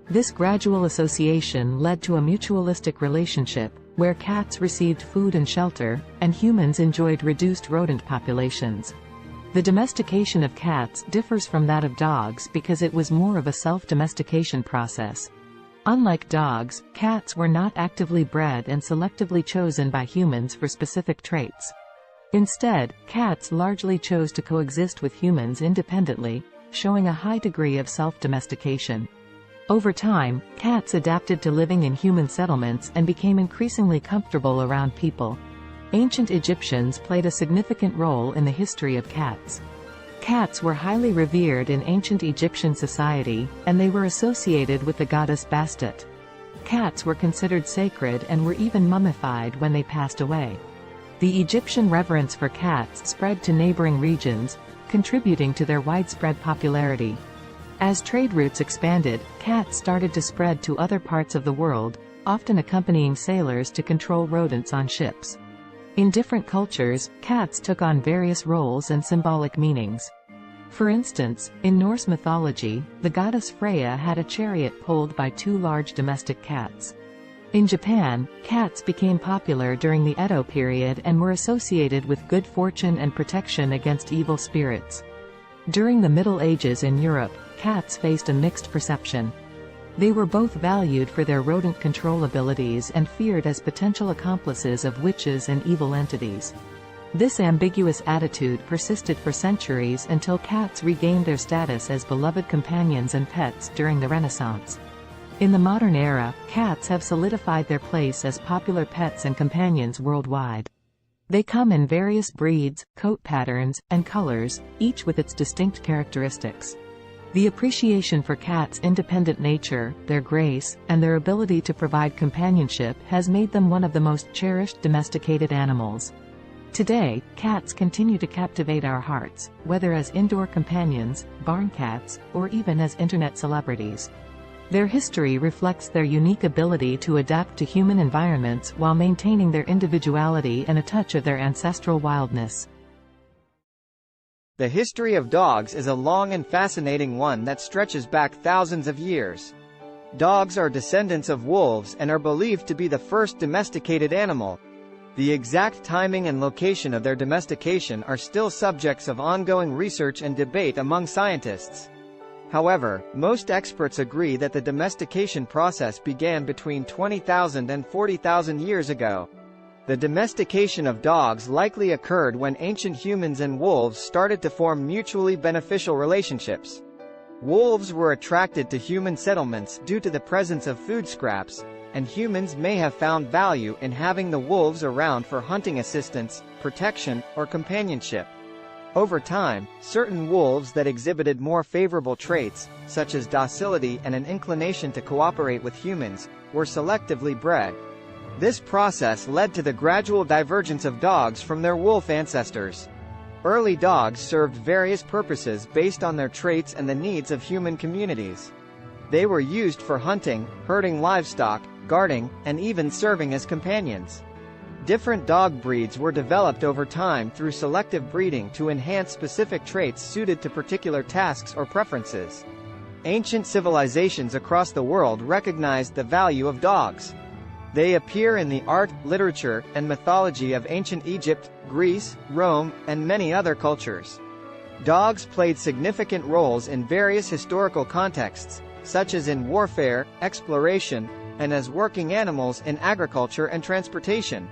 This gradual association led to a mutualistic relationship, where cats received food and shelter, and humans enjoyed reduced rodent populations. The domestication of cats differs from that of dogs because it was more of a self-domestication process. Unlike dogs, cats were not actively bred and selectively chosen by humans for specific traits. Instead, cats largely chose to coexist with humans independently, showing a high degree of self-domestication. Over time, cats adapted to living in human settlements and became increasingly comfortable around people. Ancient Egyptians played a significant role in the history of cats. Cats were highly revered in ancient Egyptian society, and they were associated with the goddess Bastet. Cats were considered sacred and were even mummified when they passed away. The Egyptian reverence for cats spread to neighboring regions, contributing to their widespread popularity. As trade routes expanded, cats started to spread to other parts of the world, often accompanying sailors to control rodents on ships. In different cultures, cats took on various roles and symbolic meanings. For instance, in Norse mythology, the goddess Freya had a chariot pulled by two large domestic cats. In Japan, cats became popular during the Edo period and were associated with good fortune and protection against evil spirits. During the Middle Ages in Europe, cats faced a mixed perception. They were both valued for their rodent control abilities and feared as potential accomplices of witches and evil entities. This ambiguous attitude persisted for centuries until cats regained their status as beloved companions and pets during the Renaissance. In the modern era, cats have solidified their place as popular pets and companions worldwide. They come in various breeds, coat patterns, and colors, each with its distinct characteristics. The appreciation for cats' independent nature, their grace, and their ability to provide companionship has made them one of the most cherished domesticated animals. Today, cats continue to captivate our hearts, whether as indoor companions, barn cats, or even as internet celebrities. Their history reflects their unique ability to adapt to human environments while maintaining their individuality and a touch of their ancestral wildness. The history of dogs is a long and fascinating one that stretches back thousands of years. Dogs are descendants of wolves and are believed to be the first domesticated animal. The exact timing and location of their domestication are still subjects of ongoing research and debate among scientists. However, most experts agree that the domestication process began between 20,000 and 40,000 years ago. The domestication of dogs likely occurred when ancient humans and wolves started to form mutually beneficial relationships. Wolves were attracted to human settlements due to the presence of food scraps, and humans may have found value in having the wolves around for hunting assistance, protection, or companionship. Over time, certain wolves that exhibited more favorable traits, such as docility and an inclination to cooperate with humans, were selectively bred. This process led to the gradual divergence of dogs from their wolf ancestors. Early dogs served various purposes based on their traits and the needs of human communities. They were used for hunting, herding livestock, guarding, and even serving as companions. Different dog breeds were developed over time through selective breeding to enhance specific traits suited to particular tasks or preferences. Ancient civilizations across the world recognized the value of dogs. They appear in the art, literature, and mythology of ancient Egypt, Greece, Rome, and many other cultures. Dogs played significant roles in various historical contexts, such as in warfare, exploration, and as working animals in agriculture and transportation.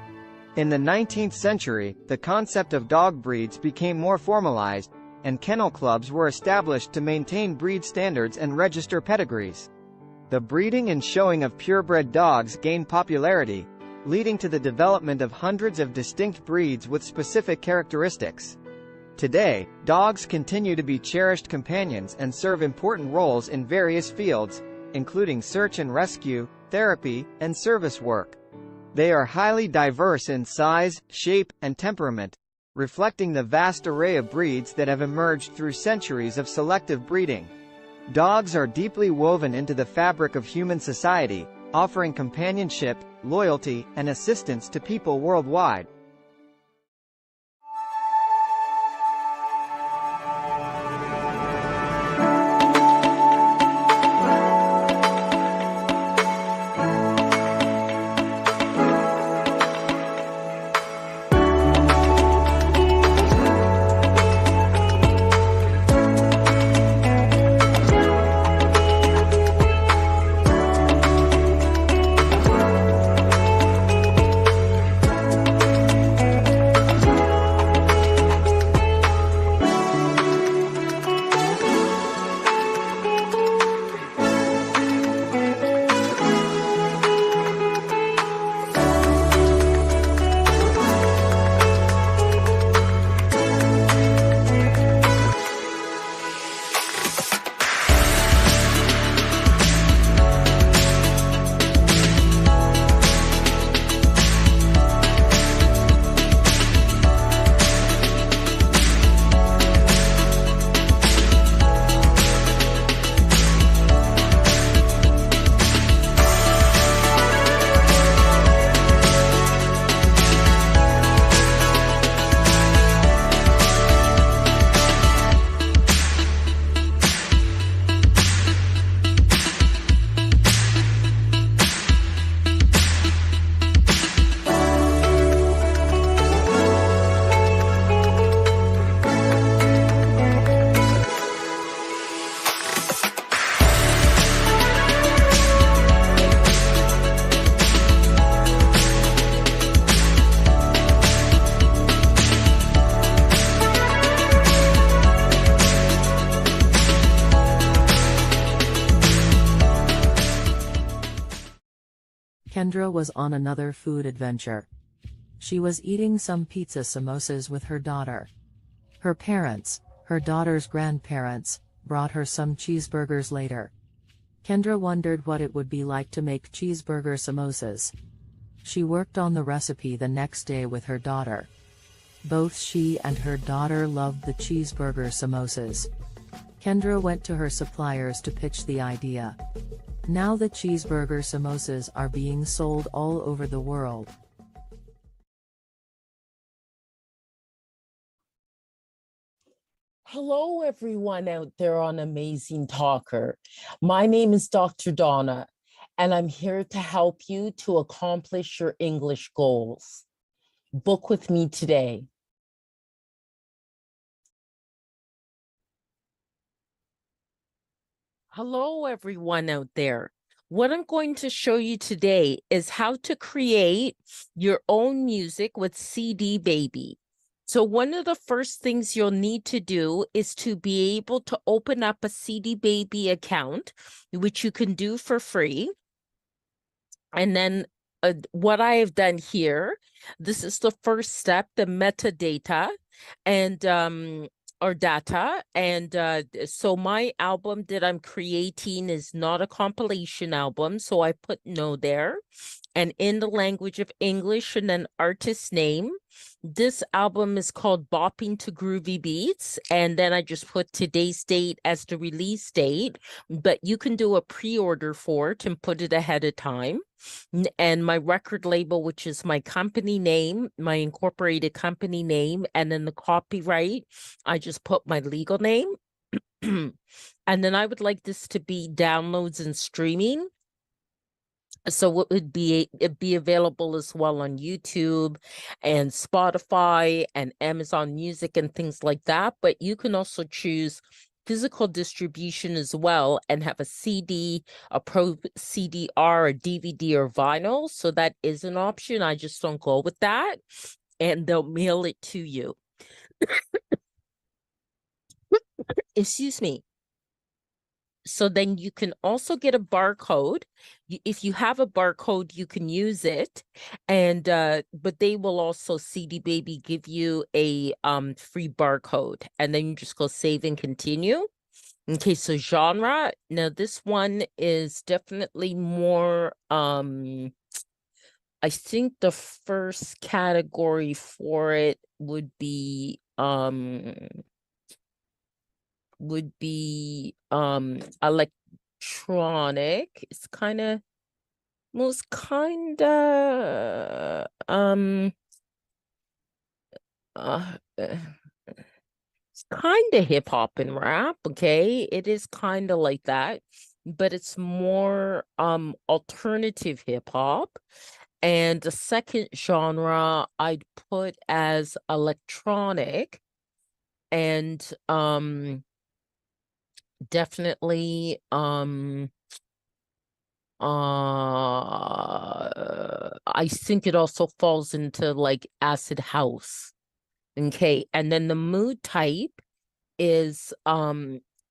In the 19th century, the concept of dog breeds became more formalized, and kennel clubs were established to maintain breed standards and register pedigrees. The breeding and showing of purebred dogs gained popularity, leading to the development of hundreds of distinct breeds with specific characteristics. Today, dogs continue to be cherished companions and serve important roles in various fields, including search and rescue, therapy, and service work. They are highly diverse in size, shape, and temperament, reflecting the vast array of breeds that have emerged through centuries of selective breeding. Dogs are deeply woven into the fabric of human society, offering companionship, loyalty, and assistance to people worldwide. Kendra was on another food adventure. She was eating some pizza samosas with her daughter. Her parents, her daughter's grandparents, brought her some cheeseburgers later. Kendra wondered what it would be like to make cheeseburger samosas. She worked on the recipe the next day with her daughter. Both she and her daughter loved the cheeseburger samosas. Kendra went to her suppliers to pitch the idea. Now the cheeseburger samosas are being sold all over the world. Hello, everyone out there on Amazing Talker. My name is Dr. Donna, and I'm here to help you to accomplish your English goals. Book with me today. Hello, everyone out there. What I'm going to show you today is how to create your own music with CD Baby. So one of the first things you'll need to do is to be able to open up a CD Baby account, which you can do for free. And then what I have done here, this is the first step, the metadata and or data. And so my album that I'm creating is not a compilation album. So I put no there. And in the language of English and then artist name. This album is called Bopping to Groovy Beats. And then I just put today's date as the release date. But you can do a pre-order for it and put it ahead of time. And my record label, which is my company name, my incorporated company name, and then the copyright, I just put my legal name. And then I would like this to be downloads and streaming. So it'd be available as well on YouTube and Spotify and Amazon Music and things like that. But you can also choose physical distribution as well and have a CD, a Pro CD-R, a DVD, or vinyl. So that is an option. I just don't go with that. And they'll mail it to you. Excuse me. So then you can also get a barcode. If you have a barcode, you can use it. And but they will also, CD Baby, give you a free barcode. And then you just go save and continue. Okay, so genre. Now this one is definitely more I think the first category for it would be electronic. It's kind of most kind of it's kind of hip hop and rap. Okay, it is kind of like that, but it's more alternative hip hop. And the second genre I'd put as electronic, and definitely I think it also falls into like acid house. Okay, and then the mood type is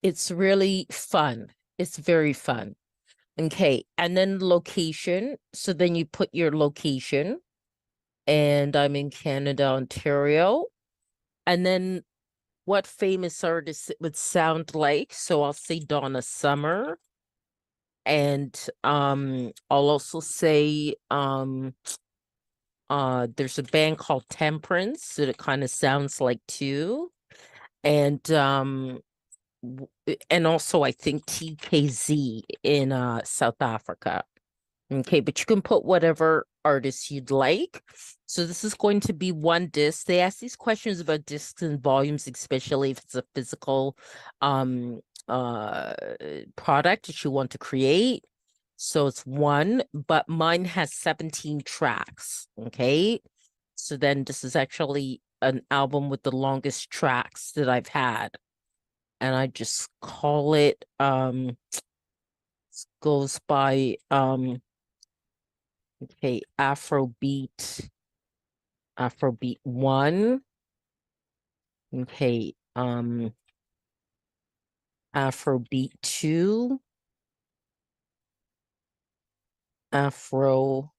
it's really fun. It's very fun. Okay, and then location. So then you put your location, and I'm in Canada, Ontario. And then what famous artist it would sound like. So I'll say Donna Summer. And I'll also say there's a band called Temperance that it kind of sounds like too. And also I think TKZ in South Africa. Okay, but you can put whatever artist you'd like. So this is going to be one disc. They ask these questions about discs and volumes, especially if it's a physical product that you want to create. So it's one, but mine has 17 tracks. Okay, so then this is actually an album with the longest tracks that I've had. And I just call it goes by okay, Afrobeat 1. Okay, Afrobeat 2. Afrobeat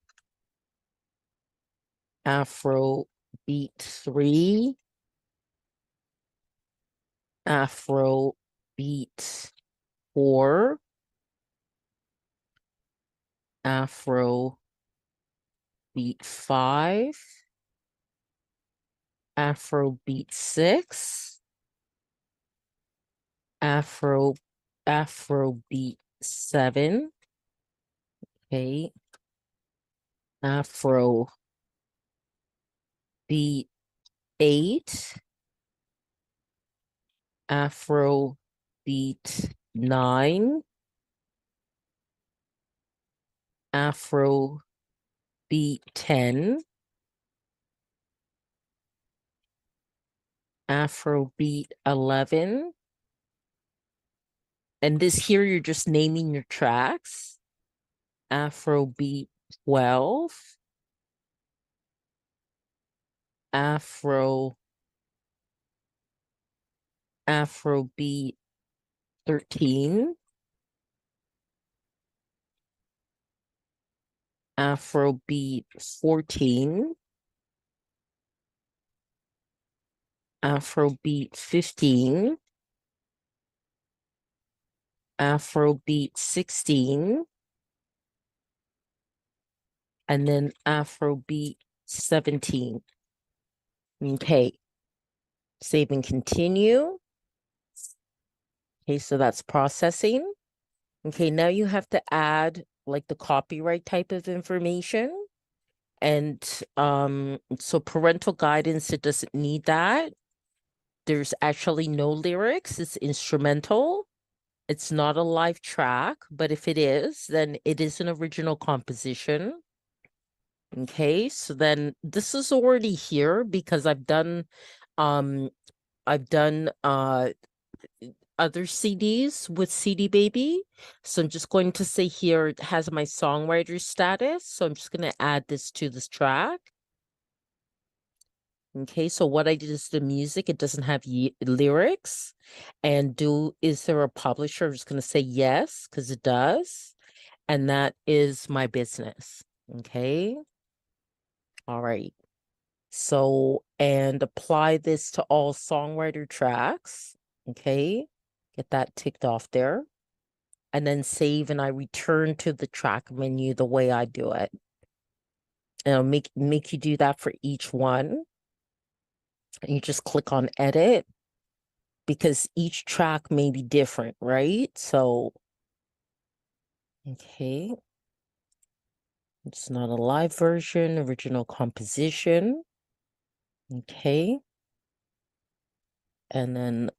3. Afrobeat 4. Afrobeat 5. Afrobeat 6. Afrobeat 7. Okay. Afrobeat 8. Afrobeat 9. Afrobeat 10. Afrobeat 11. And this here, you're just naming your tracks. Afrobeat 12, Afrobeat 13, Afrobeat 14, Afrobeat 15, Afrobeat 16, and then Afrobeat 17. Okay, save and continue. Okay, so that's processing. Okay, now you have to add like the copyright type of information. And so parental guidance, it doesn't need that. There's actually no lyrics, it's instrumental. It's not a live track, but if it is, then it is an original composition. Okay, so then this is already here because I've done other CDs with CD Baby. So I'm just going to say here it has my songwriter status. So I'm just going to add this to this track. Okay, so what I did is the music, it doesn't have lyrics. And is there a publisher? I'm just going to say yes, because it does. And that is my business. Okay. All right. So, and apply this to all songwriter tracks. Okay. Get that ticked off there. And then save, and I return to the track menu the way I do it. And I'll make you do that for each one. And you just click on edit because each track may be different, right? So, okay. It's not a live version, original composition. Okay. And then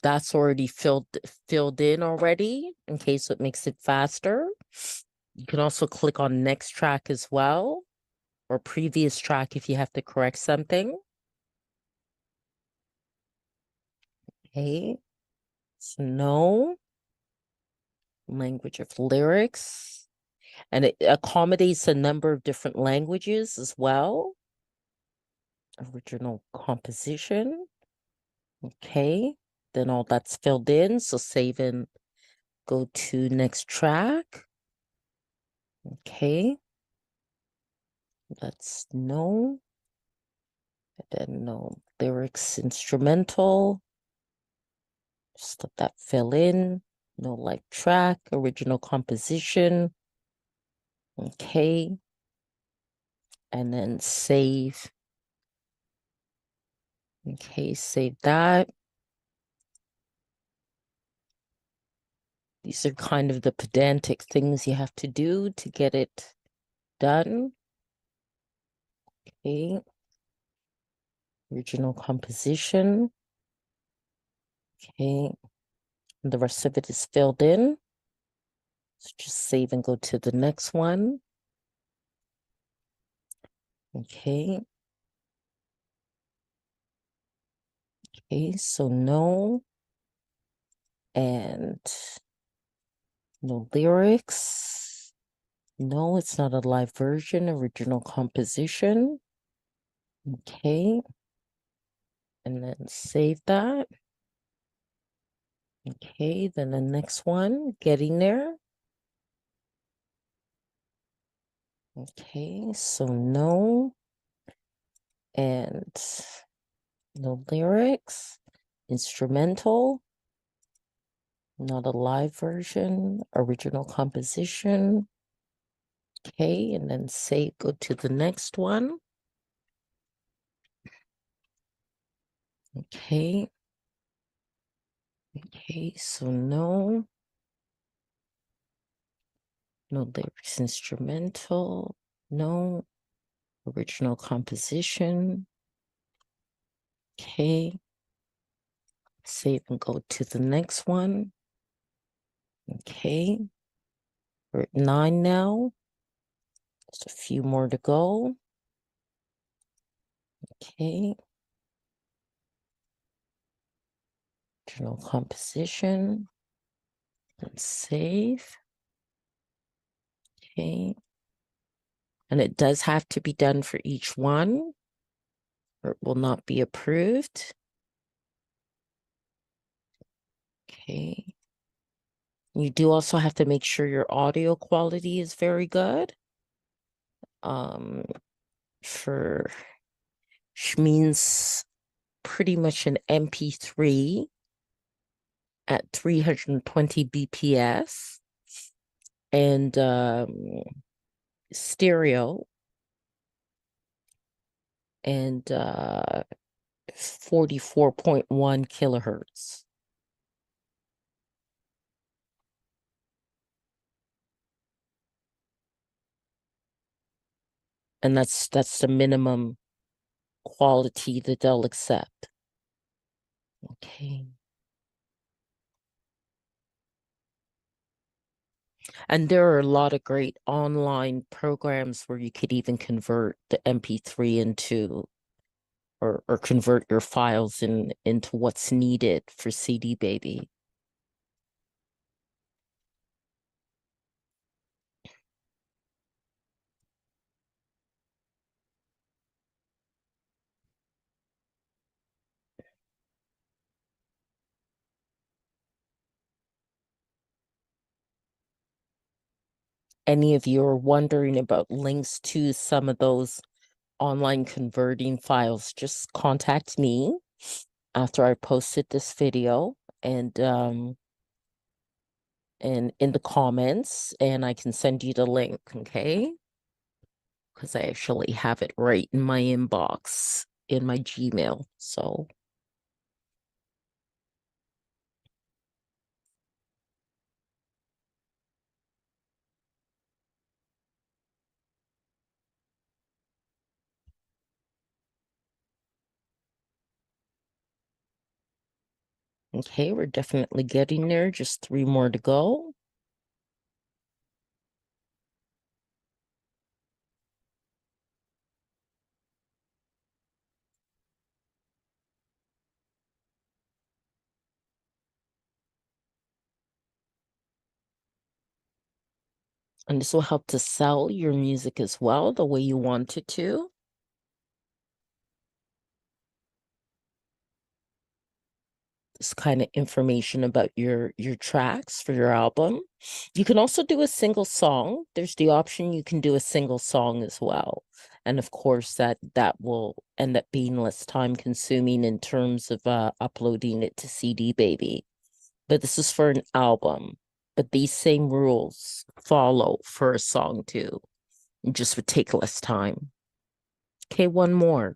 that's already filled in already. Okay, so it makes it faster. You can also click on next track as well, or previous track if you have to correct something. Okay, so no language of lyrics, and it accommodates a number of different languages as well. Original composition. Okay, then all that's filled in, so save and go to next track. Okay, that's no, and then no lyrics, instrumental. Just let that fill in. No live track, original composition. Okay, and then save. Okay, save that. These are kind of the pedantic things you have to do to get it done. Okay. Original composition. Okay. And the rest of it is filled in. So just save and go to the next one. Okay. Okay, so no. And no lyrics. No, it's not a live version, original composition. Okay. And then save that. Okay, then the next one, getting there. Okay, so no. And no lyrics. Instrumental. Not a live version. Original composition. Okay, and then say go to the next one. Okay. Okay, so no. No lyrics, instrumental. No. Original composition. Okay. Save and go to the next one. Okay. We're at 9 now. Just a few more to go. Okay. Original composition. And save. Okay. And it does have to be done for each one, or it will not be approved. Okay. You do also have to make sure your audio quality is very good. For which means pretty much an MP3 at 320 BPS and stereo and 44.1 kilohertz. And that's the minimum quality that they'll accept. Okay. And there are a lot of great online programs where you could even convert the MP3 into or convert your files into what's needed for CD Baby. Any of you are wondering about links to some of those online converting files, just contact me after I posted this video and in the comments, and I can send you the link, okay? Because I actually have it right in my inbox in my Gmail. So okay, we're definitely getting there. Just 3 more to go. And this will help to sell your music as well, the way you want it to. This kind of information about your tracks for your album. You can also do a single song. There's the option you can do a single song as well. And of course that will end up being less time consuming in terms of uploading it to CD Baby. But this is for an album. But these same rules follow for a song too. It just would take less time. Okay, one more.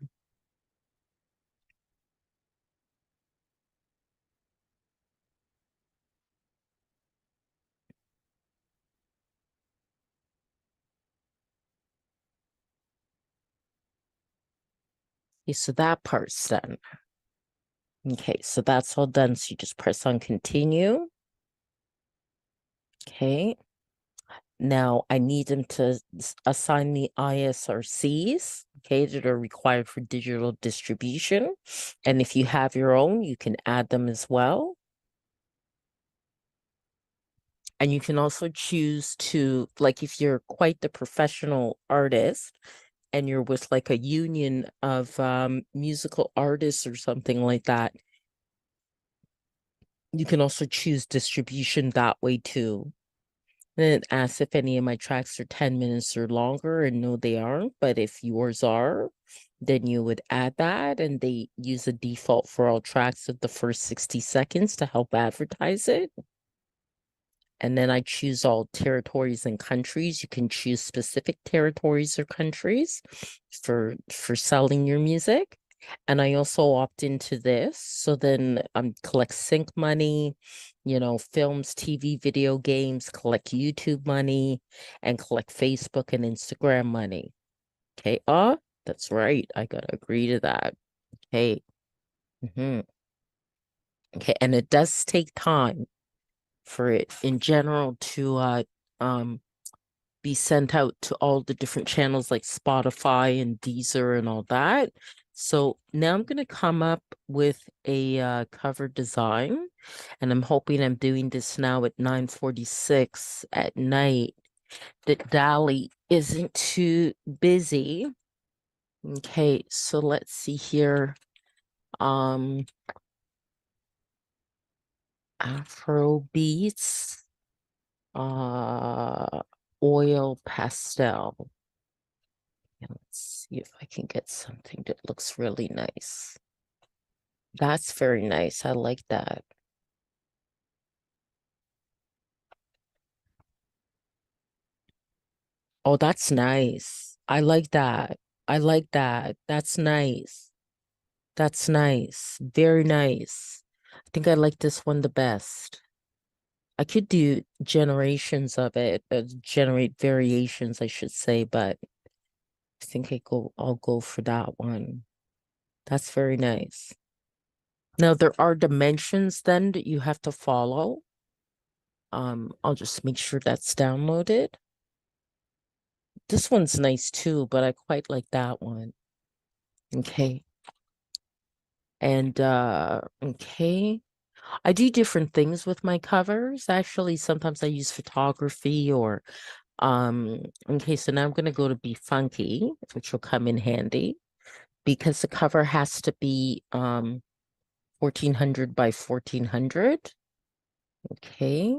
Okay, so that part's done. Okay, so that's all done. So you just press on continue. Okay. Now I need them to assign the ISRCs, okay, that are required for digital distribution. And if you have your own, you can add them as well. And you can also choose to, like, if you're quite the professional artist and you're with like a union of musical artists or something like that, you can also choose distribution that way too. Then it asks if any of my tracks are 10 minutes or longer, and no, they aren't. But if yours are, then you would add that, and they use a default for all tracks of the first 60 seconds to help advertise it. And then I choose all territories and countries. You can choose specific territories or countries for selling your music. And I also opt into this. So then collect sync money, films, TV, video games, collect YouTube money, and collect Facebook and Instagram money. Okay. That's right. I gotta agree to that. Okay. Okay. And it does take time for it in general to be sent out to all the different channels like Spotify and Deezer and all that. So now I'm going to come up with a cover design, and I'm hoping I'm doing this now at 9:46 at night. that Dolly isn't too busy. Okay, so let's see here. Afro beats, oil pastel. And let's see if I can get something that looks really nice. That's very nice. I like that. Oh, that's nice. I like that. I like that. That's nice. That's nice. Very nice. I think I like this one the best. I could do generations of it, generate variations, I should say, but I think I'll go for that one. That's very nice. Now there are dimensions then that you have to follow. I'll just make sure that's downloaded. This one's nice too, but I quite like that one. Okay. And okay. I do different things with my covers. Actually, sometimes I use photography or okay, so now I'm gonna go to Be Funky, which will come in handy because the cover has to be 1400 by 1400. Okay.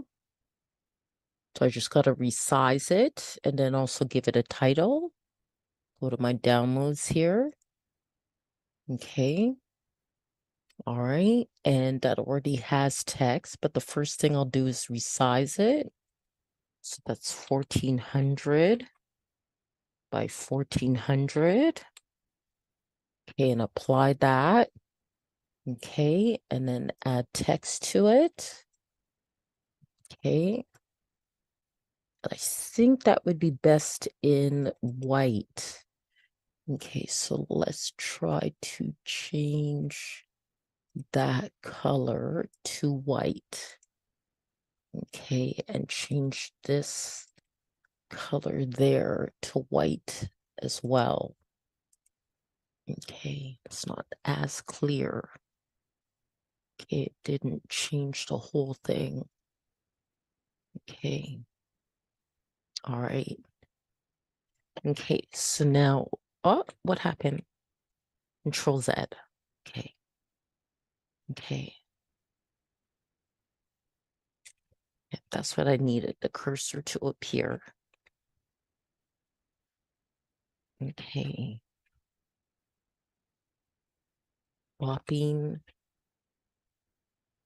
So I just gotta resize it and then also give it a title. Go to my downloads here. Okay. All right. And that already has text, but the first thing I'll do is resize it. So that's 1400 by 1400. Okay, and apply that. Okay, and then add text to it. Okay. I think that would be best in white. Okay, so let's try to change that color to white. Okay, and change this color there to white as well. Okay, it's not as clear. Okay, it didn't change the whole thing. Okay. All right. Okay, so now, oh, what happened? Control Z. Okay. Okay. Yeah, that's what I needed, the cursor to appear. Okay. Swapping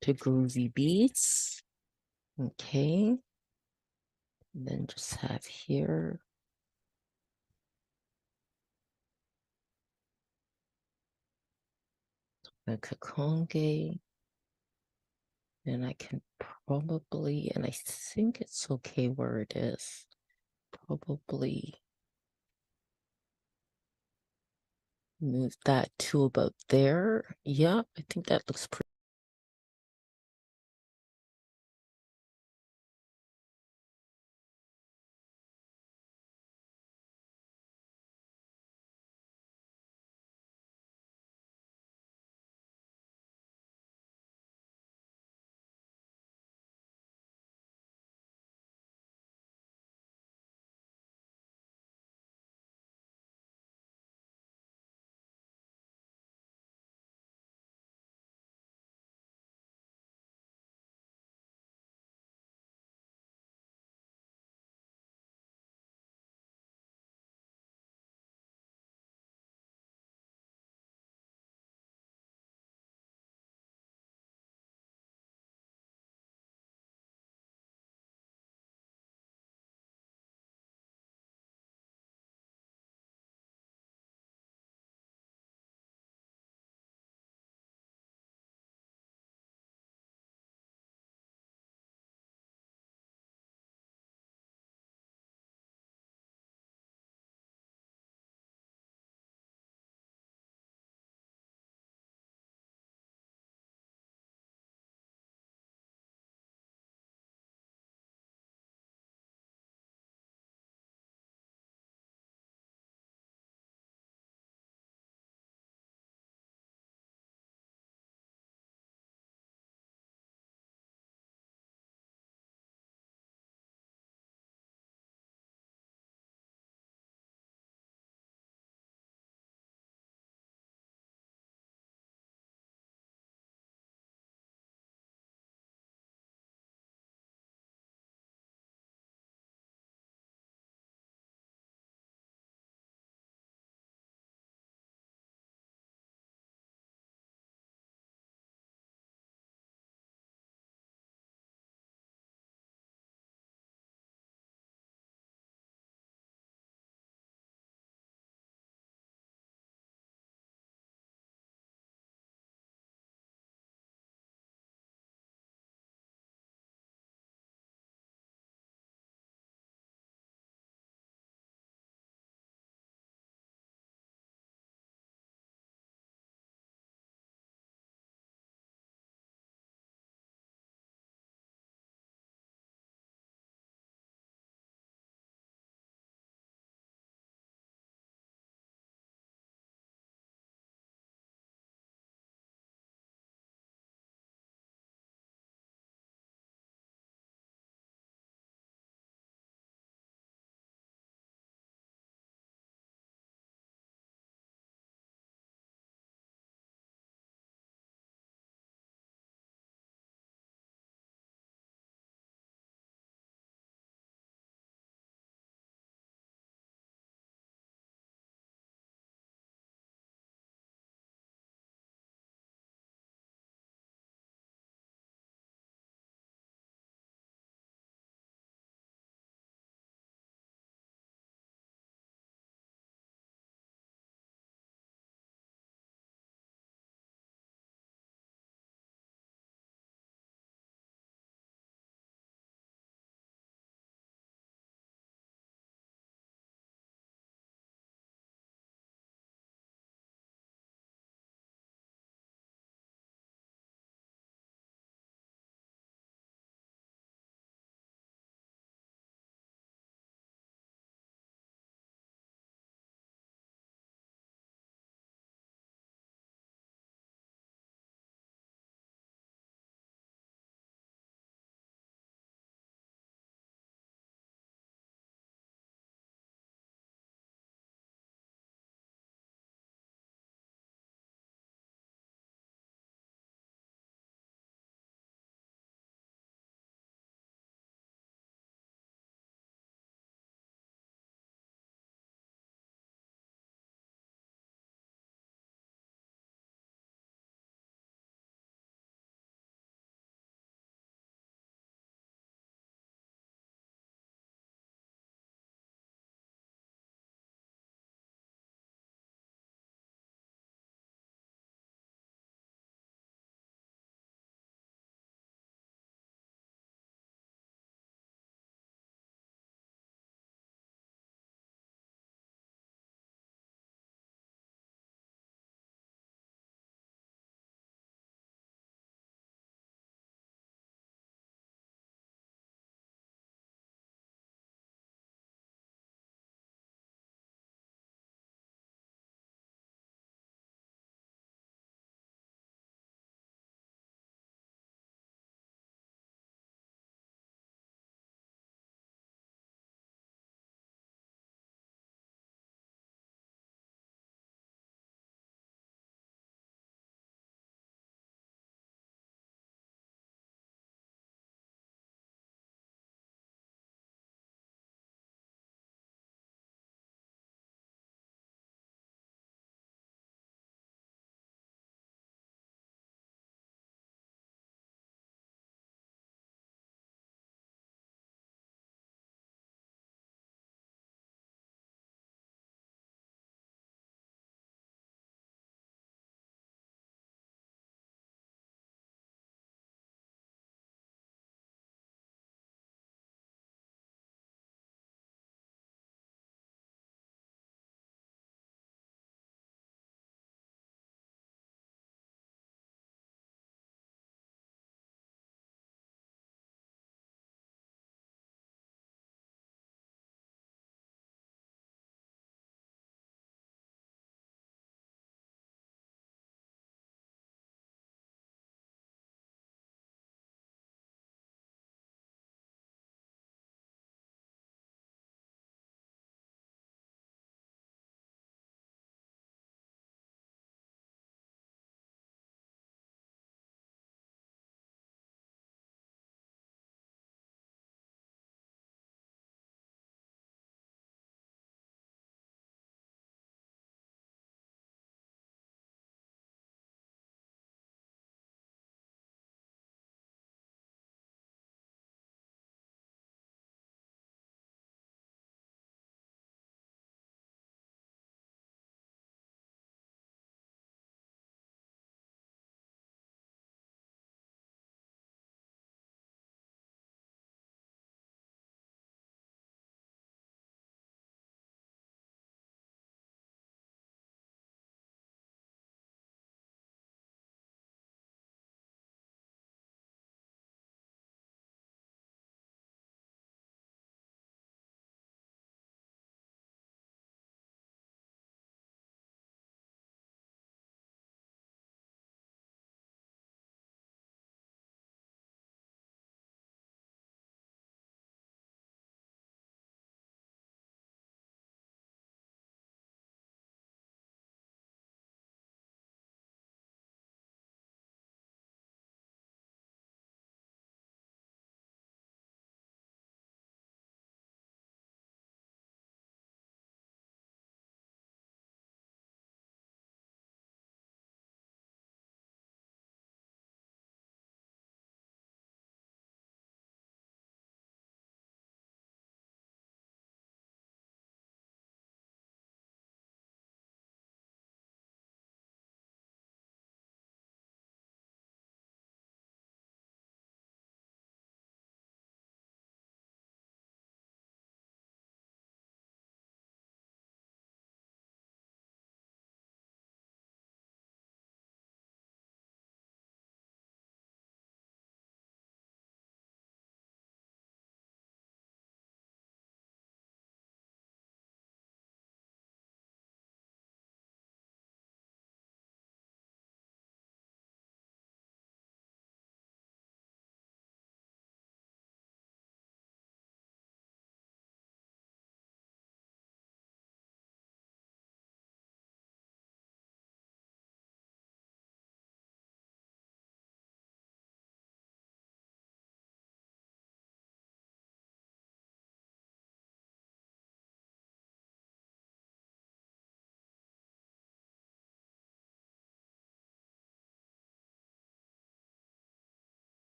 to groovy beats. Okay. And then just have here. Donna Kakonge. And I can probably, and I think it's okay where it is. Probably move that to about there. Yeah, I think that looks pretty.